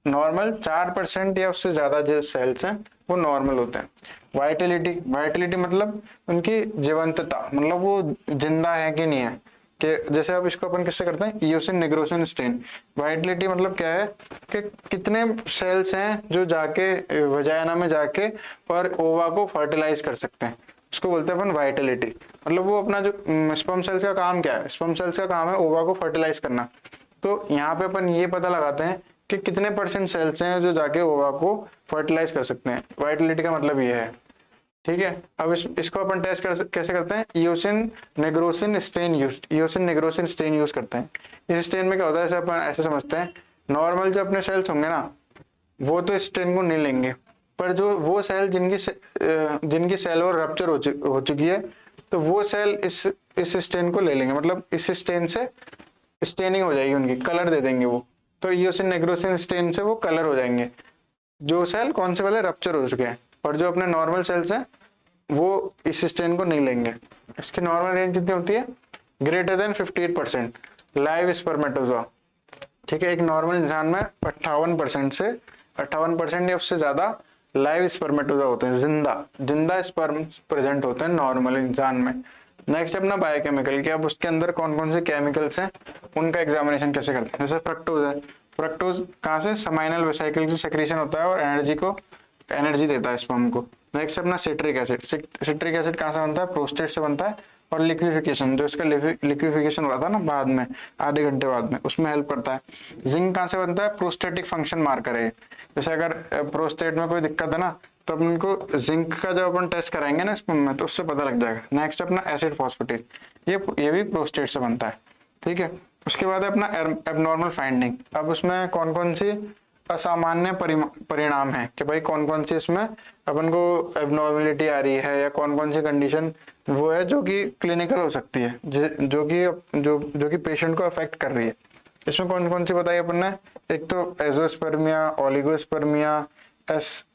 नॉर्मल 4% या उससे ज्यादा जो सेल्स हैं वो नॉर्मल होते हैं। वाइटलिटी मतलब उनकी जीवंतता, मतलब वो जिंदा है कि नहीं है। कि जैसे अब इसको अपन किससे करते हैं, इयोसिन निग्रोसिन स्टेन। वाइटलिटी मतलब क्या है कि कितने सेल्स हैं जो जाके वजाइना में जाके और ओवा को फर्टिलाइज कर सकते हैं, उसको बोलते हैं अपन वाइटलिटी। मतलब वो अपना जो स्पर्म सेल्स का काम क्या है, स्पर्म सेल्स का काम है ओवा को फर्टिलाइज करना। तो यहाँ पे अपन ये पता लगाते हैं कि कितने % सेल्स हैं जो जाके ओवा को फर्टिलाइज कर सकते हैं। वाइटलिटी का मतलब ये है। ठीक है, अब इसको अपन टेस्ट कैसे करते हैं, इयोसिन नेग्रोसिन स्टेन यूज करते हैं। इस स्टेन में क्या होता है, जैसे अपन ऐसे समझते हैं, नॉर्मल जो अपने सेल्स होंगे ना वो तो स्टेन को नहीं लेंगे, पर जो वो सेल जिनकी सेल और रप्चर हो चुकी है, तो वो सेल इस स्टेन को ले लेंगे। मतलब इस स्टेन से स्टेनिंग हो जाएगी उनकी, कलर दे देंगे वो। तो इयोसिन नेग्रोसिन स्टेन से वो कलर हो जाएंगे, जो सेल कौन से वाले रप्चर हो चुके हैं। और जो अपने नॉर्मल सेल्स हैं वो इस स्टेन को नहीं लेंगे। इसकी नॉर्मल रेंज कितनी होती है, ग्रेटर देन 58% लाइव स्पर्मेटोजोआ। ठीक है, एक नॉर्मल इंसान में 58% या उससे ज्यादा लाइव स्पर्मेटोजोआ होते हैं, जिंदा स्पर्म प्रेजेंट होते हैं नॉर्मल इंसान में। नेक्स्ट अपना बायोकेमिकल, कि अब उसके अंदर कौन कौन से केमिकल्स हैं उनका एग्जामिनेशन कैसे करते हैं। जैसे फ्रक्टोज है, फ्रक्टोज कहाँ से, समाइनल वेसिकल से सेक्रेशन होता है और एनर्जी देता है स्पर्म को। नेक्स्ट अपना सिट्रिक एसिड कहाँ से बनता है, प्रोस्टेट से बनता है। और लिक्विफिकेशन, जो इसका लिक्विफिकेशन हो रहा था ना बाद में, आधे घंटे बाद में, उसमें हेल्प करता है। जिंक कहाँ से बनता है, प्रोस्टेटिक फंक्शन मार्कर है। जैसे अगर प्रोस्टेट में कोई दिक्कत है ना, तो अपन को जिंक का जब अपन टेस्ट कराएंगे ना स्पर्म में, तो उससे पता लग जाएगा। नेक्स्ट अपना एसिड फॉस्फेटेज, ये भी प्रोस्टेट से बनता है। ठीक है, उसके बाद है अपना एबनॉर्मल फाइंडिंग। अब उसमें कौन कौन सी असामान्य परिणाम है, कि भाई कौन कौन सी इसमें अपन को एबनॉर्मेलिटी आ रही है, या कौन कौन सी कंडीशन वो है जो कि क्लिनिकल हो सकती है, जो कि पेशेंट को अफेक्ट कर रही है। इसमें कौन कौन सी बताई अपन ने, एक तो एजोस्पर्मिया, ओलिगोस्पर्मिया,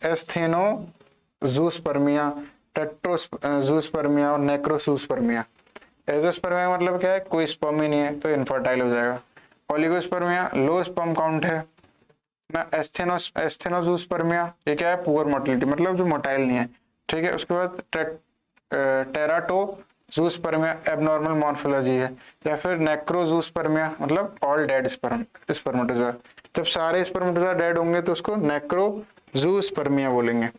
एस्थेनोजूस्पर्मिया, टेट्रोजूस्पर्मिया और नेक्रोजूस्पर्मिया। एजोस्पर्मिया मतलब क्या है, कोई स्पर्म ही नहीं है तो इनफर्टाइल हो जाएगा। ओलिगोस्पर्मिया लो स्पर्म काउंट है, ना एस्थेनोजूस्पर्मिया, ये क्या है, पुअर मोटिलिटी, मतलब जो मोटाइल नहीं है, ठीक है। उसके बाद टेराटोजूस्पर्मिया, एबनॉर्मल मॉर्फोलॉजी है। या फिर नेक्रोजूस्पर्मिया, मतलब ऑल डेड स्पर्मेटोजोआ, जब सारे स्पर्मेटोजोआ डेड होंगे तो उसको नेक्रोजूस्पर्मिया बोलेंगे।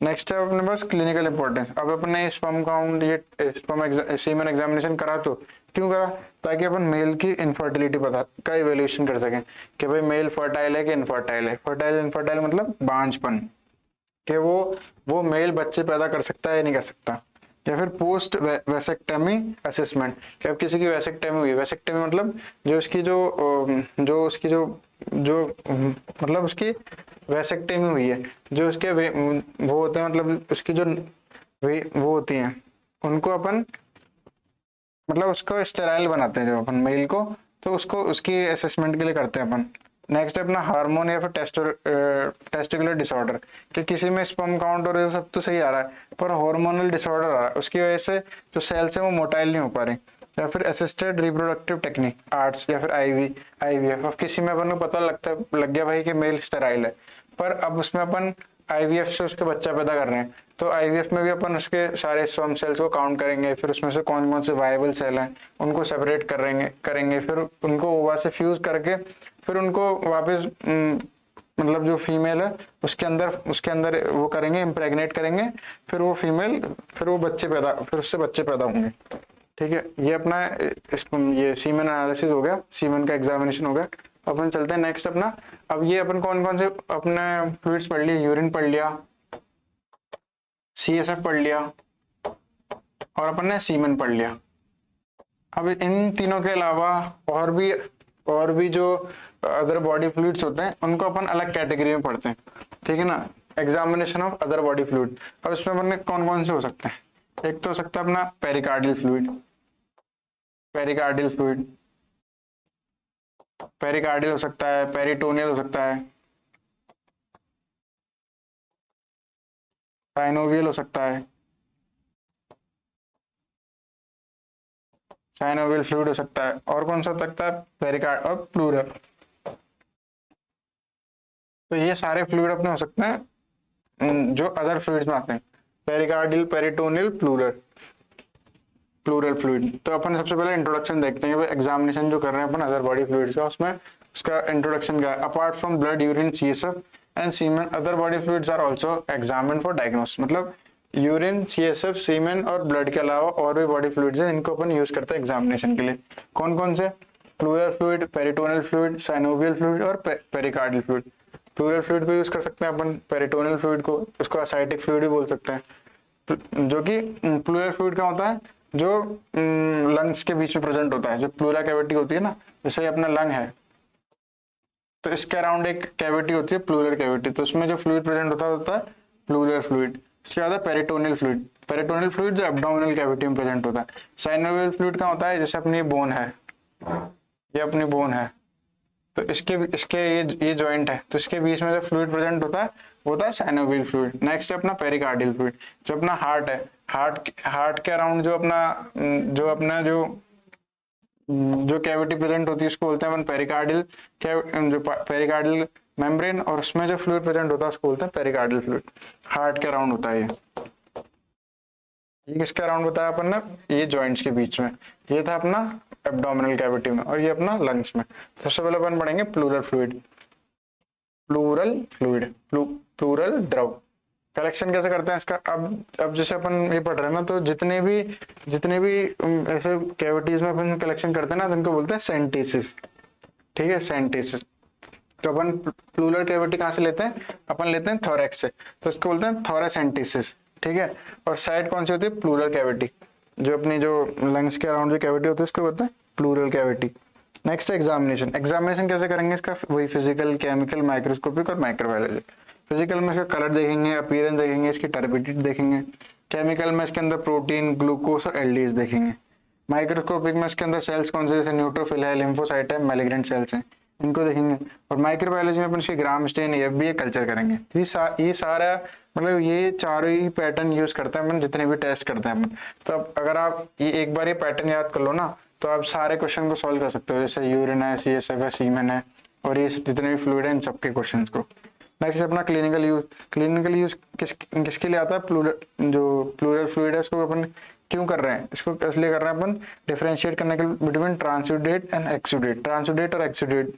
नेक्स्ट है अपने पास क्लिनिकल इंपॉर्टेंस। अब अपने स्पर्म काउंट, ये स्पर्म सीमेन एग्जामिनेशन करा तो क्यों करा, ताकि अपन मेल की इनफर्टिलिटी पता का इवेल्यूएशन कर सकें कि भाई मेल फर्टाइल है कि इनफर्टाइल है। फर्टाइल इनफर्टाइल मतलब बांझपन, कि वो मेल बच्चे पैदा कर सकता है या नहीं कर सकता। या फिर पोस्ट वेसेक्टमी असेसमेंट, कि अब किसी की वेसेक्टमी हुई, वेसेक्टमी मतलब जो उसकी जो मतलब उसकी वेसेक्टमी हुई है, जो उसके वो होते हैं, मतलब उसकी जो वो होती हैं, उनको अपन मतलब उसको स्टेराइल बनाते हैं जो अपन मेल को, तो उसको उसकी असेसमेंट के लिए करते हैं अपन। नेक्स्ट है अपना हार्मोन या फिर टेस्टिकुलर डिसऑर्डर, कि किसी में स्पर्म काउंट और सब तो सही आ रहा है पर हार्मोनल डिसऑर्डर आ रहा है, उसकी वजह से जो सेल्स है वो मोटाइल नहीं हो पा रही। या फिर असिस्टेड रिप्रोडक्टिव टेक्निक, आर्ट्स या फिर आईवीएफ। अब किसी में अपन को पता लग गया भाई कि मेल स्टेराइल है, पर अब उसमें अपन आईवीएफ से उसके बच्चा पैदा कर रहे हैं, तो आईवीएफ में भी अपन उसके सारे स्पर्म सेल्स को काउंट करेंगे, फिर उसमें से कौन कौन से वायबल सेल हैं उनको सेपरेट करेंगे, फिर उनको ओवा से फ्यूज करके फिर उनको वापस मतलब जो फीमेल है उसके अंदर वो करेंगे, इम्प्रेग्नेट करेंगे, फिर वो फीमेल फिर उससे बच्चे पैदा होंगे। ठीक है, ये अपना ये सीमेन एनालिसिस हो गया, सीमेन का एग्जामिनेशन हो गया। अपन चलते हैं नेक्स्ट अपना। अब ये अपन कौन कौन से अपने फ्लूइड्स पढ़ लिए, यूरिन पढ़ लिया, सीएसएफ पढ़ लिया और अपन ने सीमेन पढ़ लिया। अब इन तीनों के अलावा और भी जो अदर बॉडी फ्लूइड्स होते हैं उनको अपन अलग कैटेगरी में पढ़ते हैं, ठीक है ना। Examination of other body fluid, अब इसमें अपन कौन कौन से हो सकते हैं। एक तो हो सकता है अपना पेरिकार्डियल फ्लूइड, पेरिकार्डियल हो सकता है, पेरिटोनियल हो सकता है, साइनोवियल हो सकता है, साइनोवियल फ्लूइड हो सकता है, और कौन सा हो सकता है, पेरिकार्ड और प्लूरल। तो ये सारे फ्लूइड अपने हो सकते हैं जो अदर फ्लूइड्स में आते हैं, पेरिकार्डियल, पेरिटोनियल, प्लूरल फ्लूइड। तो अपन सबसे पहले इंट्रोडक्शन देखते हैं, एग्जामिनेशन जो कर रहे हैं अपन अदर बॉडी फ्लूइड्स का, उसमें उसका इंट्रोडक्शन क्या है। Apart from blood, urine, CSF and semen, other body fluids are also examined for diagnosis. मतलब यूरिन, सीएसएफ, सीमेन और ब्लड के अलावा और भी बॉडी फ्लूइड्स हैं इनको अपन यूज करते हैं एग्जामिनेशन के लिए। कौन कौन से, pleural fluid, peritoneal fluid, synovial fluid और पेरिकार्डियल फ्लूइड। प्लूरल फ्लूइड भी यूज कर सकते हैं अपन, पेरिटोनियल फ्लूइड को उसको असाइटिक फ्लूइड भी बोल सकते हैं। जो कि प्लूरल फ्लूइड का होता है जो लंग्स के बीच में प्रेजेंट होता है, जो प्लूरा कैविटी होती है ना, जैसे अपना लंग है तो इसके अराउंड एक कैविटी होती है प्लूरल कैविटी, तो उसमें जो फ्लूइड प्रेजेंट होता है प्लूरल फ्लूइड। उसके बाद है पेरिटोनियल फ्लूइड जो एब्डोमिनल कैविटी में प्रेजेंट होता है। साइनोवियल फ्लूइड का होता है जैसे अपनी बोन है, ये अपनी बोन है, तो इसके ये जॉइंट है, तो इसके बीच में जो फ्लूइड प्रेजेंट होता है वो होता है साइनोवियल फ्लूइड। नेक्स्ट है अपना पेरिकार्डियल फ्लूइड, जो अपना हार्ट है, हार्ट के अराउंड जो कैविटी प्रेजेंट होती है उसको बोलते हैं अपन पेरिकार्डियल मेम्ब्रेन, और उसमें जो फ्लूइड प्रेजेंट होता है उसको बोलते हैं पेरिकार्डियल फ्लूइड। हार्ट के अराउंड होता है ये किसके अराउंड बताया अपन ने, ये जॉइंट्स के बीच में। ये था अपना एब्डोमिनल कैविटी में, और ये अपना लंग्स में। सबसे पहले अपन पढ़ेंगे प्लूरल द्रव। कलेक्शन कैसे करते हैं इसका। अब जैसे अपन ये पढ़ रहे हैं ना, तो जितने भी ऐसे कैविटीज में अपन कलेक्शन करते हैं ना, तो इनको बोलते हैं सेंटेसिस। ठीक है, सेंटेसिस। तो अपन प्लूरल कैविटी कहाँ से लेते हैं, अपन लेते हैं थोरैक्स से, तो इसको बोलते हैं थोरासेंटेसिस। ठीक है, और साइड कौन सी होती है, प्लूरल कैविटी। जो अपनी जो लंग्स के अराउंड जो कैविटी होती है उसको बोलते हैं प्लूरल कैविटी। नेक्स्ट एग्जामिनेशन कैसे करेंगे इसका, वही फिजिकल, केमिकल, माइक्रोस्कोपिक और माइक्रोबायोलॉजी। फिजिकल में इसका कलर देखेंगे, अपीयरेंस देखेंगे, इसकी टर्बिडिटी देखेंगे। केमिकल में इसके अंदर प्रोटीन, ग्लूकोज और एल्डिहाइड्स देखेंगे। माइक्रोस्कोपिक में इसके अंदर सेल्स कौन से, जैसे न्यूट्रोफिल है, लिम्फोसाइट है, मैलिग्नेंट सेल्स हैं, इनको देखेंगे। और माइक्रोबायोलॉजी में अपन इसके ग्राम स्टेन, एफबीए कल्चर करेंगे। ये सारा मतलब ये चारों ही पैटर्न यूज करते हैं अपन जितने भी टेस्ट करते हैं अपन। तो अब अगर आप ये एक बार ये पैटर्न याद कर लो ना, तो आप सारे क्वेश्चन को सॉल्व कर सकते हो। जैसे यूरिन है, सीएसएफ है, सीमेन है, और ये जितने भी फ्लूइड है इन सबके क्वेश्चंस को। नेक्स्ट अपना क्लिनिकल यूज। क्लिनिकल यूज किसके लिए आता है? प्लूरल फ्लूइड है उसको अपन क्यों कर रहे हैं? इसको इसलिए कर रहे हैं अपन डिफरेंशिएट करने के लिए between transudate and exudate, transudate और एक्सुडेट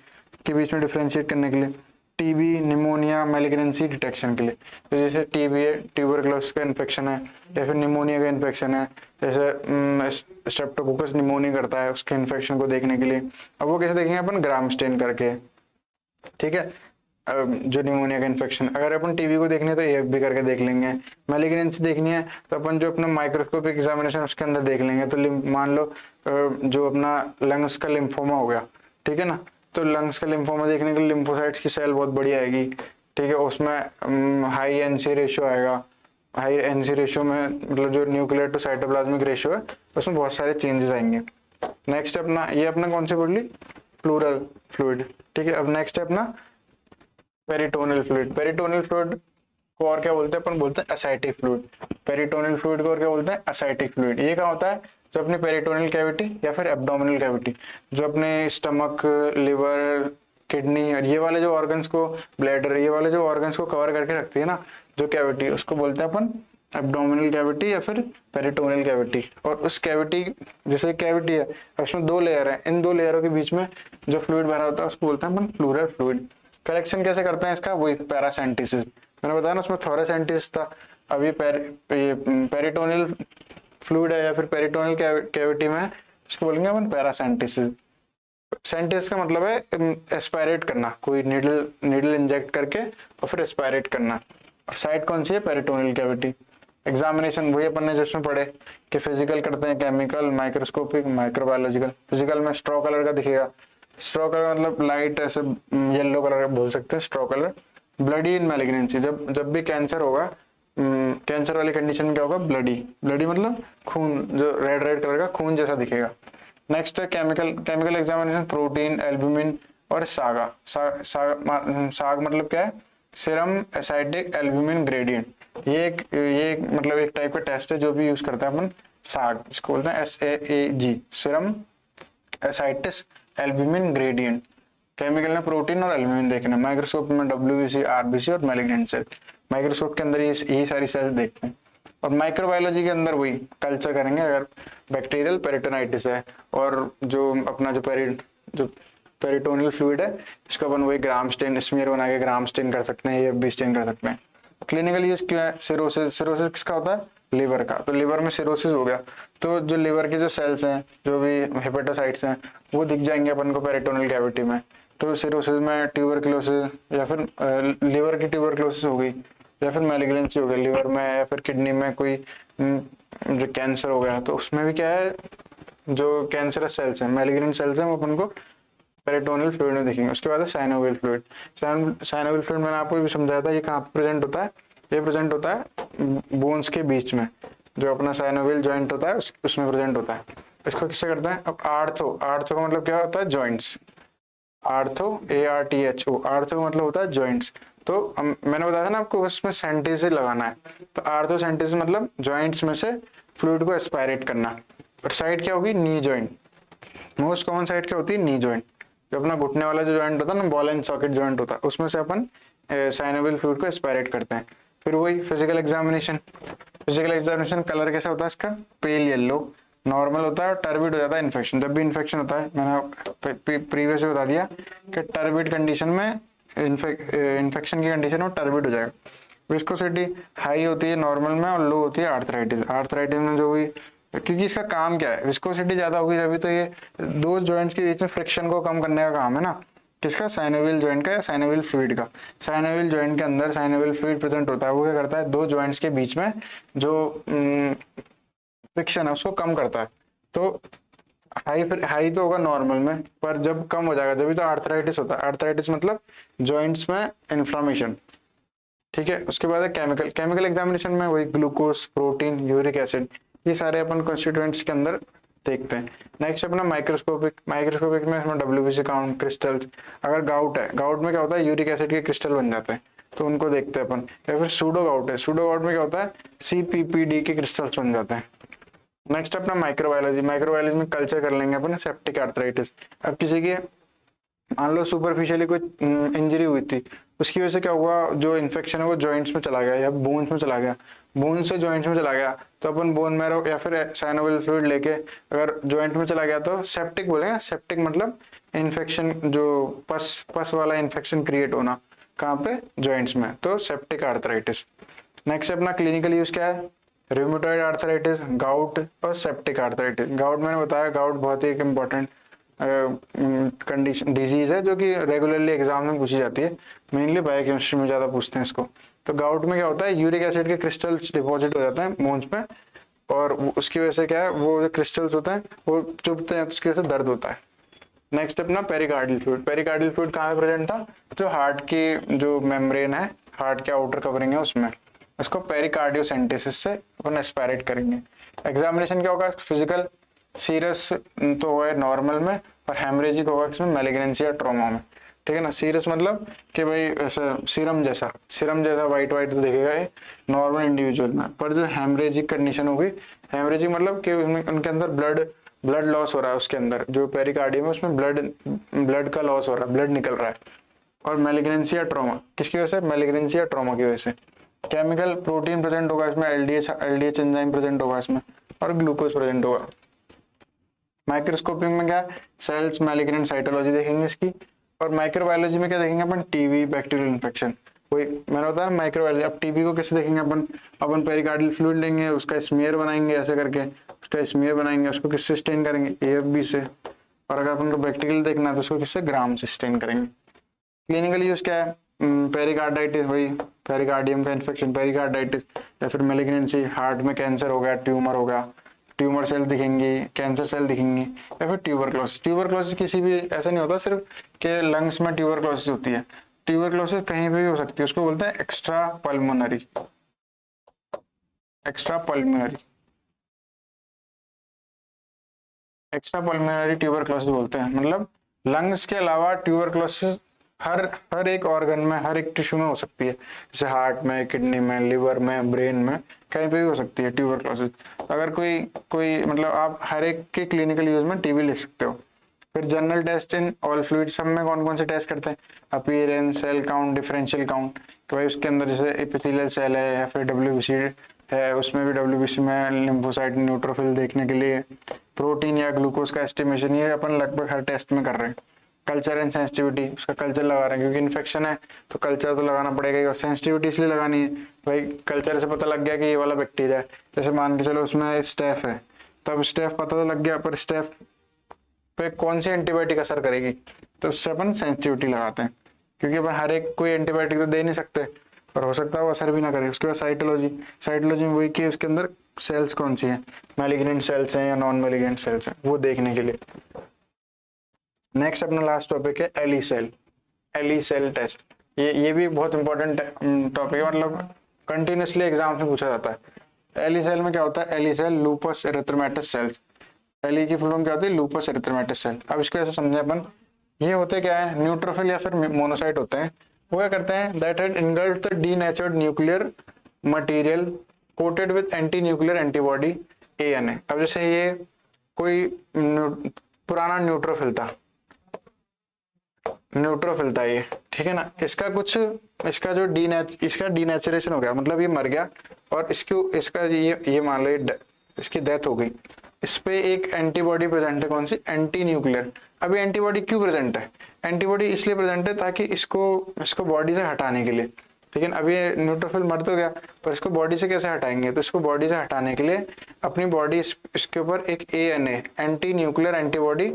के बीच में डिफरेंशिएट करने के लिए, टीबी, निमोनिया, मैलिग्नेंसी डिटेक्शन के लिए। तो जैसे टीबी है, ट्यूबरकुलोसिस का इन्फेक्शन है, या फिर निमोनिया का इन्फेक्शन है, जैसे स्ट्रेप्टोकोकस निमोनिया करता है, उसके इन्फेक्शन को देखने के लिए। अब वो कैसे देखेंगे अपन? ग्राम स्टेन करके, ठीक है। जो निमोनिया का इन्फेक्शन, अगर अपन टीबी को देखनी है तो एएफबी करके देख लेंगे। मैलिग्नेंसी देखनी है तो अपन जो अपना माइक्रोस्कोपिक एग्जामिनेशन उसके अंदर देख लेंगे। तो मान लो जो अपना लंग्स का लिम्फोमा हो गया, ठीक है ना, तो लंग्स का लिम्फोमा देखने के लिए लिम्फोसाइट्स की सेल बहुत बड़ी आएगी, ठीक है। उसमें हाई एनसी रेशियो आएगा। हाई एनसी रेशियो में मतलब जो न्यूक्लियर टू साइटोप्लाज्मिक रेशियो है उसमें बहुत सारे चेंजेस आएंगे। नेक्स्ट अपना ये अपना कौन सी बोली? प्लूरल फ्लूइड, ठीक है। अब नेक्स्ट है अपना पेरिटोनियल फ्लूइड। पेरिटोनियल फ्लूइड को और क्या बोलते हैं? अपन बोलते हैं एसाइटिक फ्लूइड। पेरिटोनियल फ्लूइड को और क्या बोलते हैं? Asiatic fluid. ये क्या होता है? जो अपनी पेरिटोनियल कैविटी या फिर एब्डोमिनल कैविटी, जो अपने स्टमक, लिवर, किडनी और ये वाले जो ऑर्गन्स को, ब्लैडर, ये वाले जो ऑर्गन्स को कवर करके रखती है ना जो कैविटी, उसको बोलते हैं अपन एब्डोमिनल कैविटी या फिर पेरिटोनियल कैविटी। और उस कैविटी, जैसे कैविटी है उसमें 2 लेयर है, इन 2 लेयरों के बीच में जो फ्लूइड भरा होता है उसको बोलते हैं अपन प्लूरल फ्लूइड। कलेक्शन कैसे करते हैं इसका? वही पैरासेंटिसिस, मैंने बताया ना उसमें थोरासेंटिसिस था। अब ये पेरिटोनियल फ्लूइड है या फिर पेरिटोनियल कैविटी में इसको बोलेंगे अपन पैरासेंटिसिस। सेंटिस का मतलब है एस्पायरेट करना, कोई नीडल इंजेक्ट करके और फिर एस्पायरेट करना। साइड कौन सी है? Peritoneal cavity. एग्जामिनेशन वही अपन ने जिसमें पढ़े कि फिजिकल करते हैं, केमिकल, माइक्रोस्कोपिक, माइक्रोबायोलॉजिकल। फिजिकल में स्ट्रॉ कलर का दिखेगा, स्ट्रॉ कलर मतलब लाइट ऐसे येलो कलर बोल सकते हैं स्ट्रॉ कलर। ब्लडी इन मैलिग्नेंसी, जब भी कैंसर होगा, कैंसर वाली कंडीशन में क्या होगा? ब्लडी। ब्लडी मतलब खून, जो रेड रेड कलर का खून जैसा दिखेगा। नेक्स्ट है केमिकल एग्जामिनेशन, प्रोटीन, एल्ब्यूमिन और सागा। साग मतलब क्या है? Serum acidic albumin gradient. ये मतलब एक टाइप का टेस्ट है जो भी यूज करता है अपन साग, इसको बोलते हैं SAAG, serum ascites albumin gradient. Chemical में प्रोटीन और एल्ब्यूमिन देखना। माइक्रोस्कोप में WBC, RBC और मैलिग्नेंट सेल। माइक्रोस्कोप के अंदर यही सारी सेल्स देखते हैं। और माइक्रोबायोलॉजी के अंदर वही कल्चर करेंगे अगर बैक्टीरियल पेरिटोनाइटिस है। और जो अपना जो पेरिटोनियल फ्लूइड है इसको अपन वही ग्राम स्टेन, स्मीयर बना के ग्राम स्टेन कर सकते हैं, AFB स्टेन कर सकते हैं। क्लिनिकल यूज क्या है? सिरोसिस। सिरोसिस किसका होता है? लिवर का। तो लिवर में सिरोसिस हो गया तो जो लिवर के जो सेल्स हैं, जो भी हेपेटोसाइट्स हैं, वो दिख जाएंगे अपन को पेरिटोनियल कैविटी में। तो सिरोसिस में ट्यूबरकुलोसिस या फिर लिवर की ट्यूबरकुलोसिस हो गई, या फिर मैलिग्नेंसी हो गई लिवर में, या फिर किडनी में कोई जो कैंसर हो गया, तो उसमें भी क्या है, जो कैंसरस सेल्स हैं, मैलिग्नेंट सेल्स हैं, वो अपन को पेरिटोनियल फ्लूइड में देखेंगे। उसके बाद है साइनोवियल फ्लूइड। साइनोवियल फ्लूइड मैंने आपको भी समझाया था, ये कहाँ प्रेजेंट होता है? ये प्रेजेंट होता है बोन्स के बीच में, जो अपना साइनोवियल जॉइंट होता है उसमें प्रेजेंट होता है। इसको किससे करते हैं? अब आर्थो का मतलब क्या होता है? जॉइंट्स। आर्थो, ARTHO, आर्थो का मतलब होता है जॉइंट्स। तो मैंने बताया था ना आपको उसमें सेंटिस लगाना है, तो आर्थो सेंटिस मतलब जॉइंट्स में से फ्लूइड को एस्पायरेट करना। और साइड क्या होगी? Knee joint. Most common side क्या होती है? Knee joint. जो अपना घुटने वाला जो जॉइंट होता है ना, बॉल एंड सॉकेट जॉइंट होता है, उसमें से अपन साइनोवियल फ्लूइड को एस्पायरेट करते हैं। फिर वही physical examination. Physical examination colour कैसा होता है इसका? Pale yellow. नॉर्मल होता है और टर्बिड हो जाता है इन्फेक्शन। जब भी इन्फेक्शन होता है, मैंने प्रीवियस में बता दिया कि टर्बिड कंडीशन में, इन्फेक्शन की कंडीशन में टर्बिड हो जाएगा। विस्कोसिटी हाई होती है नॉर्मल में और लो होती है आर्थराइटिस। आर्थराइटिस में जो भी, क्योंकि इसका काम क्या है? विस्कोसिटी ज्यादा होगी तभी तो ये दो जॉइंट्स के बीच में फ्रिक्शन को कम करने का काम है ना, किसका? साइनोवियल जॉइंट का या साइनोवियल फ्लूइड का। साइनोवियल जॉइंट के अंदर साइनोवियल फ्लूइड प्रेजेंट होता है। वो क्या करता है? दो जॉइंट्स के बीच में जो फ्रिक्शन है उसको कम करता है। तो हाई तो होगा नॉर्मल में, पर जब कम हो जाएगा जब भी तो आर्थराइटिस होता है। आर्थराइटिस मतलब जॉइंट्स में इन्फ्लामेशन, ठीक है। उसके बाद है केमिकल एग्जामिनेशन में वही ग्लूकोज, प्रोटीन, यूरिक एसिड, ये सारे अपन कॉन्स्टिट्यूएंट्स के अंदर देखते हैं। नेक्स्ट अपना माइक्रोस्कोपिक में इसमें WBC काउंट, क्रिस्टल्स। अगर गाउट है, गाउट में क्या होता है? यूरिक एसिड के क्रिस्टल बन जाते हैं, तो उनको देखते हैं अपन। या फिर सूडो गाउट है, सूडो गाउट में क्या होता है? CPPD के क्रिस्टल्स बन जाते हैं। नेक्स्ट अपना माइक्रोबायोलॉजी में कल्चर कर लेंगे अपन सेप्टिक आर्थराइटिस। अब किसी की मान लो सुपरफिशियली कोई इंजरी हुई थी, उसकी वजह से क्या हुआ, जो इन्फेक्शन है वो जॉइंट्स में चला गया या बोन्स में चला गया, बोन से जॉइंट्स में चला गया, तो अपन बोन मैरो या फिर साइनोवियल फ्लूइड लेके अगर जॉइंट में चला गया तो सेप्टिक बोलेंगे। सेप्टिक मतलब इन्फेक्शन, जो पस वाला इन्फेक्शन क्रिएट होना, कहाँ पे, जॉइंट्स में, तो सेप्टिक आर्थराइटिस। नेक्स्ट अपना क्लिनिकल यूज क्या है, रूमेटॉइड आर्थराइटिस, गाउट और सेप्टिक आर्थराइटिस। गाउट मैंने बताया, गाउट बहुत ही एक इम्पोर्टेंट कंडीशन डिजीज है जो कि रेगुलरली एग्जाम में पूछी जाती है, मेनली बायोकेमिस्ट्री में ज्यादा पूछते हैं इसको। तो गाउट में क्या होता है, यूरिक एसिड के क्रिस्टल्स डिपॉजिट हो जाते हैं बोन्स पे, और उसकी वजह से क्या है, वो जो क्रिस्टल्स होते हैं वो चुभते हैं, तो उसकी वजह से दर्द होता है। नेक्स्ट अपना पेरिकार्डियल फ्लूइड। पेरिकार्डियल फ्लूइड कहाँ पे प्रेजेंट था, जो हार्ट की जो मेम्ब्रेन है, हार्ट के आउटर कवरिंग है उसमें, उसको पेरिकार्डियोसेंटेसिस से अपन एस्पायरेट करेंगे। एग्जामिनेशन क्या होगा, फिजिकल, सीरियस तो होगा नॉर्मल में, और हेमरेजिक होगा इसमें मैलिग्नेंसी या ट्रॉमा में, ठीक है ना। सीरियस मतलब कि भाई ऐसा सीरम जैसा वाइट तो दिखेगा ये नॉर्मल इंडिविजुअल में, पर जो हेमरेजिक कंडीशन होगी, हेमरेजिक मतलब कि उनके अंदर ब्लड लॉस हो रहा है, उसके अंदर जो पेरिकार्डियम है उसमें ब्लड का लॉस हो रहा है, ब्लड निकल रहा है। और मैलिग्नेंसी या ट्रॉमा किसकी वजह से, मैलिग्नेंसी या ट्रॉमा की वजह से। केमिकल प्रोटीन प्रेजेंट होगा इसमें, एलडीएच एंजाइम प्रेजेंट होगा इसमें, और ग्लूकोज प्रेजेंट होगा। माइक्रोस्कोपिंग में क्या, सेल्स मैलिग्नेंट साइटोलॉजी देखेंगे इसकी। और माइक्रोबायोलॉजी में क्या देखेंगे अपन, टीबी, बैक्टीरियल इन्फेक्शन। वही मैंने बताया माइक्रोबायोलॉजी। अब टीबी को कैसे देखेंगे अपन पेरिकार्डियल फ्लूइड लेंगे, उसका स्मीयर बनाएंगे, ऐसे करके उसका स्मीयर बनाएंगे, उसको किससे स्टेन करेंगे, एएफबी से। और अगर अपन को बैक्टीरियल देखना है तो उसको किससे, ग्राम से स्टेन करेंगे। क्लिनिकल यूज क्या है, पेरिकार्डाइटिस, वही पेरिकार्डियम का इन्फेक्शन, पेरिकार्डाइटिस, या फिर मैलिग्नेंसी, हार्ट में कैंसर हो गया, ट्यूमर हो गया, ट्यूमर सेल दिखेंगी, कैंसर सेल दिखेंगी, या फिर ट्यूबरक्लोसिस। ट्यूबरक्लोसिस किसी भी ऐसा नहीं होता सिर्फ कि लंग्स में ट्यूबरक्लोसिस होती है, ट्यूबरक्लोसिस कहीं पे भी हो सकती है, उसको बोलते हैं एक्स्ट्रा पल्मोनरी ट्यूबरक्लोसिस बोलते हैं। मतलब लंग्स के अलावा ट्यूबरक्लोसिस हर एक ऑर्गन में, हर एक टिश्यू में हो सकती है, जैसे हार्ट में, किडनी में, लिवर में, ब्रेन में, कहीं पे भी हो सकती है ट्यूबरक्लोसिस। अगर कोई मतलब आप हर एक के क्लिनिकल यूज में टीबी लिख सकते हो। फिर general test in all fluid, सब में कौन कौन से टेस्ट करते हैं, appearance, cell count, differential count, कि भाई उसके अंदर जैसे एपिथेलियल सेल है या फिर डब्ल्यूबीसी है, उसमें भी डब्ल्यूबीसी में लिम्फोसाइट, न्यूट्रोफिल देखने के लिए, प्रोटीन या ग्लूकोज का एस्टिमेशन, ये अपन लगभग हर टेस्ट में कर रहे हैं। कल्चर एंड सेंसिटिविटी, उसका कल्चर लगा रहे हैं क्योंकि इन्फेक्शन है तो कल्चर तो लगाना पड़ेगा ही, और सेंसिटिविटी इसलिए लगानी है भाई कल्चर से पता लग गया कि ये वाला बैक्टीरिया है। जैसे मान के चलो उसमें स्टेफ है, तब स्टेफ पता तो लग गया, पर स्टेफ पे कौन सी एंटीबायोटिक असर करेगी, तो उससे अपन सेंसिटिविटी लगाते हैं, क्योंकि अपन हर एक कोई एंटीबायोटिक तो दे नहीं सकते, पर हो सकता है वो असर भी ना करे। उसके बाद साइटोलॉजी में वही कि उसके अंदर सेल्स कौन सी है, मैलिग्नेंट सेल्स हैं या नॉन मैलिग्नेंट सेल्स हैं, वो देखने के लिए। नेक्स्ट अपना लास्ट टॉपिक है एली सेल टेस्ट। ये भी बहुत इंपॉर्टेंट टॉपिक है, मतलब कंटिन्यूसली एग्जाम में पूछा जाता है। एली सेल में क्या होता है, L E cell lupus erythematosus cells. L E की फुल फॉर्म क्या होती है, लूपस एरिथ्मेटस सेल। अब इसको ऐसे समझे अपन, ये होते क्या है, न्यूट्रोफिल या फिर मोनोसाइट होते हैं। वो क्या करते हैं, that had इनगल्फ्ड the denatured nuclear material coated with anti nuclear antibody ANA। अब जैसे ये कोई पुराना न्यूट्रोफिल था ये, ठीक है ना, इसका जो डीनेचरेशन हो गया, मतलब ये मर गया, और इसका ये मान लो इसकी डेथ हो गई। इस पे एक एंटीबॉडी प्रेजेंट है, कौन सी, एंटी न्यूक्लियर। अभी एंटीबॉडी क्यों प्रेजेंट है, एंटीबॉडी इसलिए प्रेजेंट है ताकि इसको बॉडी से हटाने के लिए। लेकिन अभी न्यूट्रोफिल मर तो गया, पर इसको बॉडी से कैसे हटाएंगे, तो इसको बॉडी से हटाने के लिए अपनी बॉडी इसके ऊपर एक ANA एंटी न्यूक्लियर एंटीबॉडी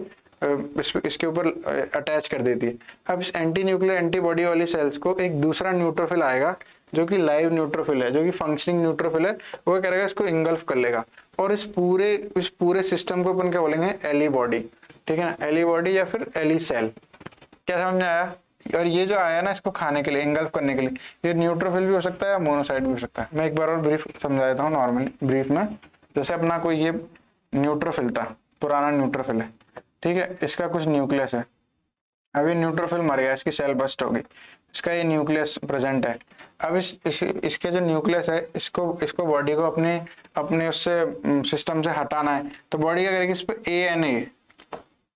इसके ऊपर अटैच कर देती है। अब इस एंटी न्यूक्लियर एंटीबॉडी वाली सेल्स को एक दूसरा न्यूट्रोफिल आएगा जो कि लाइव न्यूट्रोफिल है, जो कि फंक्शनिंग न्यूट्रोफिल है, वो क्या करेगा, इसको इंगल्फ कर लेगा, और इस पूरे सिस्टम को अपन क्या बोलेंगे, एली बॉडी, ठीक है ना, एली बॉडी या फिर एली सेल। क्या समझ में आया। और ये जो आया ना, इसको खाने के लिए, इंगल्फ करने के लिए, ये न्यूट्रोफिल भी हो सकता है, मोनोसाइट भी हो सकता है। मैं एक बार और ब्रीफ समझा देता हूँ नॉर्मली ब्रीफ में। जैसे अपना कोई ये न्यूट्रोफिल था, पुराना न्यूट्रोफिल है, ठीक है, इसका कुछ न्यूक्लियस है, अभी न्यूट्रोफिल मर गया, इसकी सेल बस्ट होगी, इसका ये न्यूक्लियस प्रेजेंट है। अब इसके जो न्यूक्लियस है, इसको बॉडी को अपने उससे सिस्टम से हटाना है, तो बॉडी क्या करेगी, इस पर ANA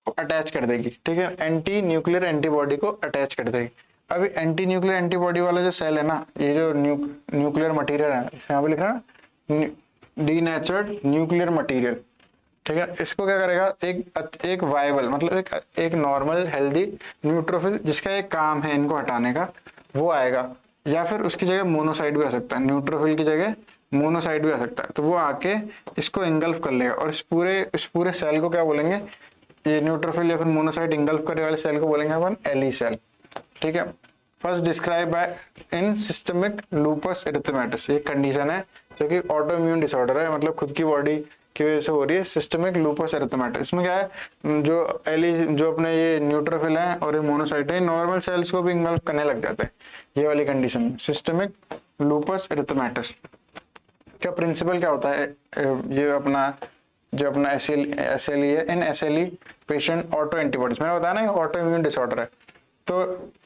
को अटैच कर देगी, ठीक है, एंटी न्यूक्लियर एंटीबॉडी को अटैच कर देगी। अभी एंटी न्यूक्लियर एंटीबॉडी वाला जो सेल है ना, ये जो न्यूक्लियर मटेरियल है, यहाँ पे लिख रहा है डीनेचर्ड न्यूक्लियर मटेरियल, ठीक है, इसको क्या करेगा, एक वायबल मतलब एक नॉर्मल हेल्दी न्यूट्रोफिल जिसका एक काम है इनको हटाने का, वो आएगा, या फिर उसकी जगह मोनोसाइट भी आ सकता है, न्यूट्रोफिल की जगह मोनोसाइट भी आ सकता है। तो वो आके इसको इंगल्फ कर लेगा और इस पूरे सेल को क्या बोलेंगे, ये न्यूट्रोफिल या फिर मोनोसाइट इंगल्फ करने वाले सेल को बोलेंगे अपन एली सेल, ठीक है। First describe by in systemic lupus erythematosus, ये कंडीशन है जो कि ऑटो इम्यून डिसऑर्डर है, मतलब खुद की बॉडी की वजह से हो रही है, सिस्टमिक लूपस एरिथेमेटस। इसमें क्या है, जो अपने ये न्यूट्रोफिल है और ये मोनोसाइट है, नॉर्मल सेल्स को भी इंगल्फ करने लग जाते हैं, ये वाली कंडीशन सिस्टमिक लूपस एरिथेमेटस। क्या प्रिंसिपल क्या होता है, ये जो अपना एसएलई है, इन एसएलई पेशेंट ऑटो एंटीबॉडीज, मैंने बताया ना ऑटो इम्यून डिसऑर्डर है। तो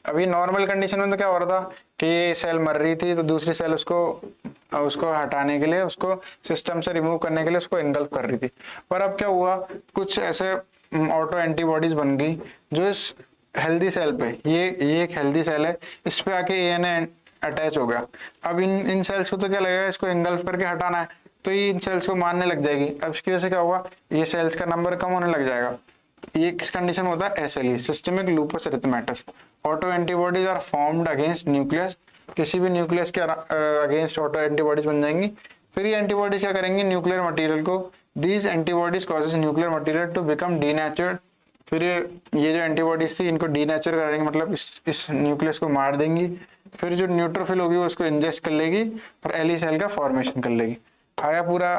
अभी नॉर्मल कंडीशन में तो क्या हो रहा था कि ये सेल मर रही थी, तो दूसरी सेल उसको हटाने के लिए, उसको सिस्टम से रिमूव करने के लिए उसको इनगल्फ कर रही थी। पर अब क्या हुआ, कुछ ऐसे ऑटो एंटीबॉडीज बन गई जो इस हेल्दी सेल पे, ये एक हेल्दी सेल है, इस पे आके एएनए अटैच हो गया। अब इन सेल्स को तो क्या लगेगा, इसको इंगल्फ करके हटाना है, तो ये इन सेल्स को मारने लग जाएगी। अब इसकी वजह से क्या होगा, ये सेल्स का नंबर कम होने लग जाएगा। ये किस कंडीशन होता है, SLE systemic lupus erythematosus. Autoantibodies are formed against nucleus, किसी भी न्यूक्लियस के अगेंस्ट ऑटो एंटीबॉडीज बन जाएंगी। फिर ये एंटीबॉडीज क्या करेंगी, न्यूक्लियर मटेरियल को, these antibodies causes nuclear material to become denatured. फिर ये जो एंटीबॉडीज थी इनको डीनेचर करेंगे, मतलब इस न्यूक्लियस को मार देंगी। फिर जो न्यूट्रोफिल होगी वो उसको इंजेस्ट कर लेगी और एली सेल का फॉर्मेशन कर लेगी। आया पूरा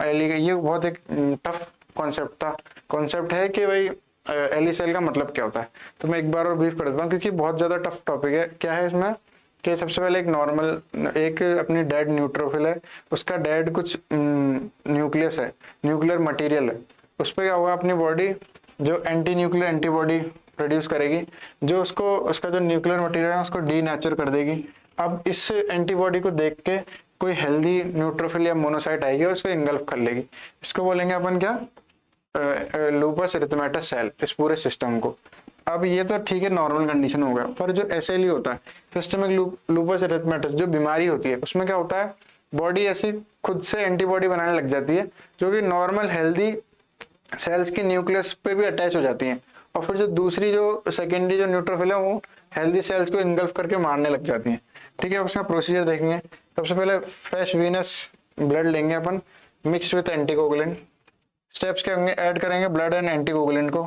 एली का। ये बहुत एक टफ कॉन्सेप्ट है कि भाई एली सेल का मतलब क्या होता है। तो मैं एक बार और ब्रीफ कर देता हूँ क्योंकि बहुत ज्यादा टफ टॉपिक है। क्या है इसमें कि सबसे पहले एक अपनी डेड न्यूट्रोफिल है, उसका डेड कुछ न्यूक्लियस है, न्यूक्लियर मटेरियल है, उस पर क्या होगा, अपनी बॉडी जो एंटी न्यूक्लियर एंटीबॉडी प्रोड्यूस करेगी, जो उसका जो न्यूक्लियर मटेरियल है उसको डीनेचर कर देगी। अब इस एंटीबॉडी को देख के कोई हेल्दी न्यूट्रोफिल या मोनोसाइट आएगी और उसको इंगल्फ कर लेगी। इसको बोलेंगे अपन क्या, लूपस एरिथेमेटस सेल, इस पूरे सिस्टम को। अब ये तो ठीक है, नॉर्मल कंडीशन हो गया, पर जो एसएलई होता है, सिस्टमिक लूपस एरिथेमेटस, जो बीमारी होती है, उसमें क्या होता है, बॉडी ऐसी खुद से एंटीबॉडी बनाने लग जाती है जो कि नॉर्मल हेल्दी सेल्स की न्यूक्लियस पे भी अटैच हो जाती हैं, और फिर जो दूसरी जो सेकेंडरी जो न्यूट्रोफिल है वो हेल्दी सेल्स को इंगल्फ करके मारने लग जाती हैं। ठीक है, उसका प्रोसीजर देखेंगे। सबसे पहले फ्रेश वीनस ब्लड लेंगे अपन मिक्स्ड विथ एंटीकोगुलेंट। स्टेप्स क्या होंगे, ऐड करेंगे ब्लड एंड एंटीकोगुलेंट को,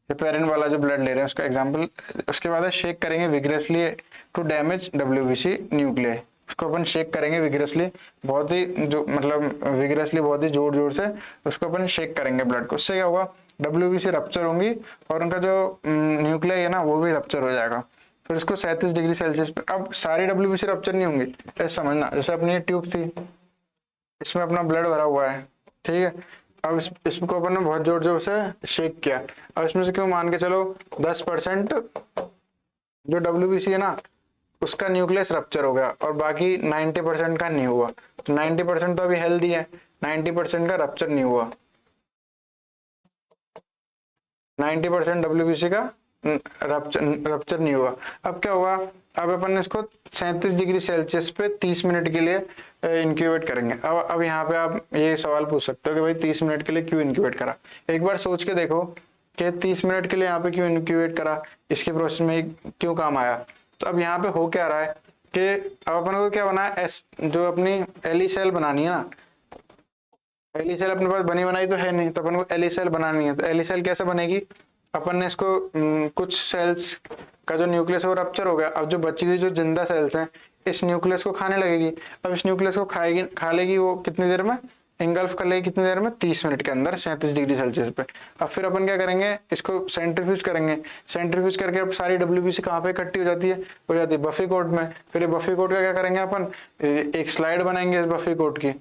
ये पेरेंट वाला जो ब्लड ले रहे हैं उसका एग्जांपल। उसके बाद शेक करेंगे vigorously to damage WBC nuclei. उसको अपन शेक करेंगे विग्रेसली, बहुत ही जो मतलब विग्रेसली बहुत ही जोर जोर से उसको अपन शेक करेंगे ब्लड को। उससे क्या होगा, डब्ल्यूबीसी रप्चर होंगी और उनका जो न्यूक्लियाई है ना वो भी रप्चर हो जाएगा। फिर इसको 37 डिग्री सेल्सियस पे, अब सारी डब्ल्यूबीसी रप्चर नहीं होंगी, ऐसे समझना। जैसे अपनी ट्यूब थी, इसमें अपना ब्लड भरा हुआ है, ठीक है, अब इसको अपन ने बहुत जोर जोर से शेक किया। अब इसमें से क्यों मान के चलो 10% जो डब्ल्यूबीसी है ना उसका न्यूक्लियस रप्चर हो गया और बाकी 90% का नहीं हुआ। तो 90% तो अभी हेल्दी है, 90% का रप्चर नहीं हुआ, 90% डब्ल्यूबीसी का रप्चर नहीं हुआ। अब क्या हुआ, अब अपन इसको 37 डिग्री सेल्सियस पे 30 मिनट के लिए इंक्यूबेट करेंगे। अब यहाँ पे आप ये सवाल पूछ सकते हो कि भाई 30 मिनट के लिए क्यों इंक्यूबेट करा। एक बार सोच के देखो कि 30 मिनट के लिए यहाँ पे क्यों इंक्यूबेट करा, इसके प्रोसेस में क्यों काम आया। तो अब यहाँ पे हो क्या रहा है कि अब अपन को क्या बना है, जो अपनी एली सेल बनानी है ना, एली सेल अपने पास बनी बनाई तो है नहीं, तो अपन को एली सेल बनानी है। तो एली सेल कैसे बनेगी, अपन ने इसको कुछ सेल्स का जो न्यूक्लियस वो रप्चर हो गया, अब जो बची हुई जो जिंदा सेल्स हैं इस न्यूक्लियस को खाने लगेगी। अब इस न्यूक्लियस को खा लेगी वो कितनी देर में, इंगल्फ कर लेगी कितनी देर में, 30 मिनट के अंदर 37 डिग्री सेल्सियस पे। अब फिर अपन क्या करेंगे, इसको सेंट्रीफ्यूज करेंगे। सेंट्रीफ्यूज करके अब सारी डब्ल्यूबीसी कहाँ पे इकट्ठी हो जाती है बफी कोट में। फिर बफी कोट का क्या करेंगे अपन, एक स्लाइड बनाएंगे इस बफी कोट की।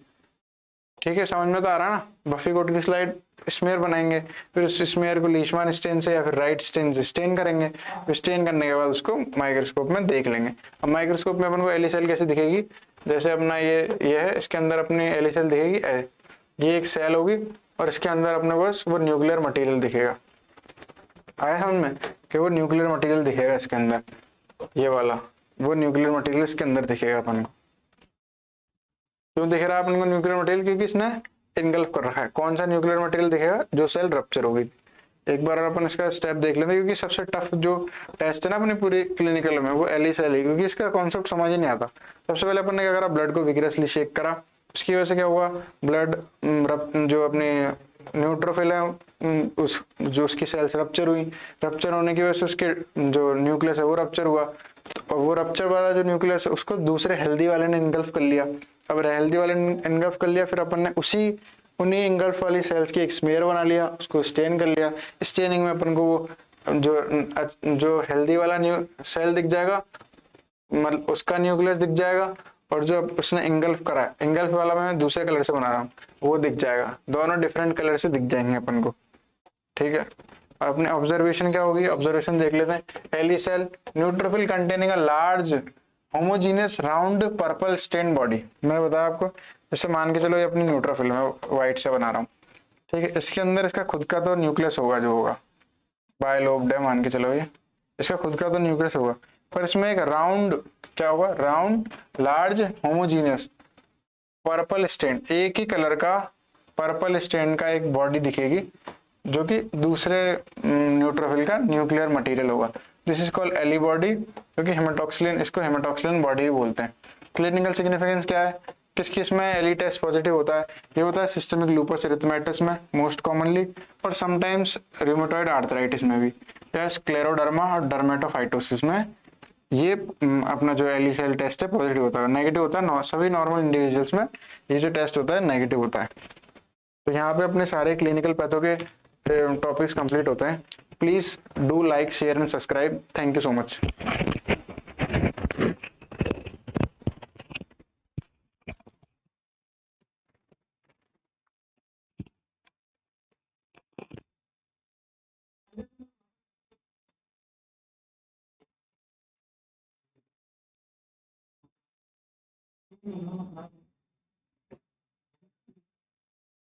ठीक है, समझ में तो आ रहा है ना, बफी कोट की स्लाइड स्मेयर बनाएंगे, फिर उस स्मेयर को लीशमान स्टेन से या फिर राइट स्टेन से स्टेन करेंगे। फिर स्टेन करने के बाद उसको माइक्रोस्कोप में देख लेंगे। अब माइक्रोस्कोप में अपन को एली सेल कैसे दिखेगी, जैसे अपना ये है, इसके अंदर अपनी एली सेल दिखेगी, ये एक सेल होगी और इसके अंदर अपने पास वो न्यूक्लियर मटेरियल दिखेगा। आया समझ में कि वो न्यूक्लियर मटेरियल दिखेगा इसके अंदर, ये वाला वो न्यूक्लियर मटेरियल इसके अंदर दिखेगा अपन को। क्यों दिख रहा है अपन को न्यूक्लियर मटेरियल? क्योंकि इसने इनगल्फ कर रखा है। कौन सा न्यूक्लियर मटेरियल दिखेगा? जो सेल रप्चर होगी। एक बार अपन इसका स्टेप देख लेते हैं, क्योंकि सबसे टफ जो टेस्ट है ना अपनी पूरी क्लिनिकल में वो एली सेल है, क्योंकि इसका कॉन्सेप्ट समझ ही नहीं आता। सबसे पहले अपन ने क्या करा, ब्लड को विग्रेसली शेक करा, उसकी वजह से क्या हुआ, ब्लड जो अपने न्यूट्रोफिल है उस जो उसकी सेल्स रप्चर हुई, रप्चर होने की वजह से उसके जो न्यूक्लियस है वो रप्चर हुआ, और वो रप्चर वाला जो न्यूक्लियस है उसको दूसरे हेल्दी वाले ने इनगल्फ कर लिया। अब हेल्दी वाले ने इनगल्फ कर लिया, फिर अपन ने उन्हीं इनगल्फ वाली सेल्स की एक स्मेयर बना लिया, उसको स्टेन कर लिया। स्टेनिंग में अपन को वो जो हेल्दी वाला सेल दिख जाएगा, मतलब उसका न्यूक्लियस दिख जाएगा, और जो उसने इंगल्फ करा है, इंगल्फ वाला मैं दूसरे कलर से बना रहा हूँ, वो दिख जाएगा। दोनों डिफरेंट कलर से दिख जाएंगे अपन को, ठीक है। और अपने ऑब्जर्वेशन क्या होगी, ऑब्जर्वेशन देख लेते हैं। LE cell neutrophil containing a large homogeneous round purple stain body. मैंने बताया आपको, जैसे मान के चलो ये अपनी न्यूट्रोफिल मैं व्हाइट से बना रहा हूँ, ठीक है। इसके अंदर इसका खुद का तो न्यूक्लियस होगा, जो होगा बायलोब्ड है मान के चलो, ये इसका खुद का तो न्यूक्लियस होगा, पर इसमें एक राउंड क्या होगा, round large homogeneous purple stain, एक ही कलर का पर्पल स्टेन का एक बॉडी दिखेगी, जो कि दूसरे न्यूट्रोफिल का न्यूक्लियर मटेरियल होगा। This is called L E body, क्योंकि हेमाटोक्सिलिन, इसको हेमाटोक्सिलिन बॉडी भी बोलते हैं। क्लिनिकल सिग्निफिकेंस क्या है, किस किस में एली टेस्ट पॉजिटिव होता है? ये होता है सिस्टेमिक लूपस एरिथमेटस में मोस्ट कॉमनली, और समटाइम्स रूमेटॉइड आर्थराइटिस में भी, या स्क्लेरोडर्मा और डर्मेटोफाइटोसिस में ये अपना जो एली सेल टेस्ट है पॉजिटिव होता है। नेगेटिव होता है सभी नॉर्मल इंडिविजुअल्स में ये जो टेस्ट होता है नेगेटिव होता है। तो यहाँ पे अपने सारे क्लिनिकल पैथो के टॉपिक्स कंप्लीट होते हैं। Please do like, share and subscribe. Thank you so much.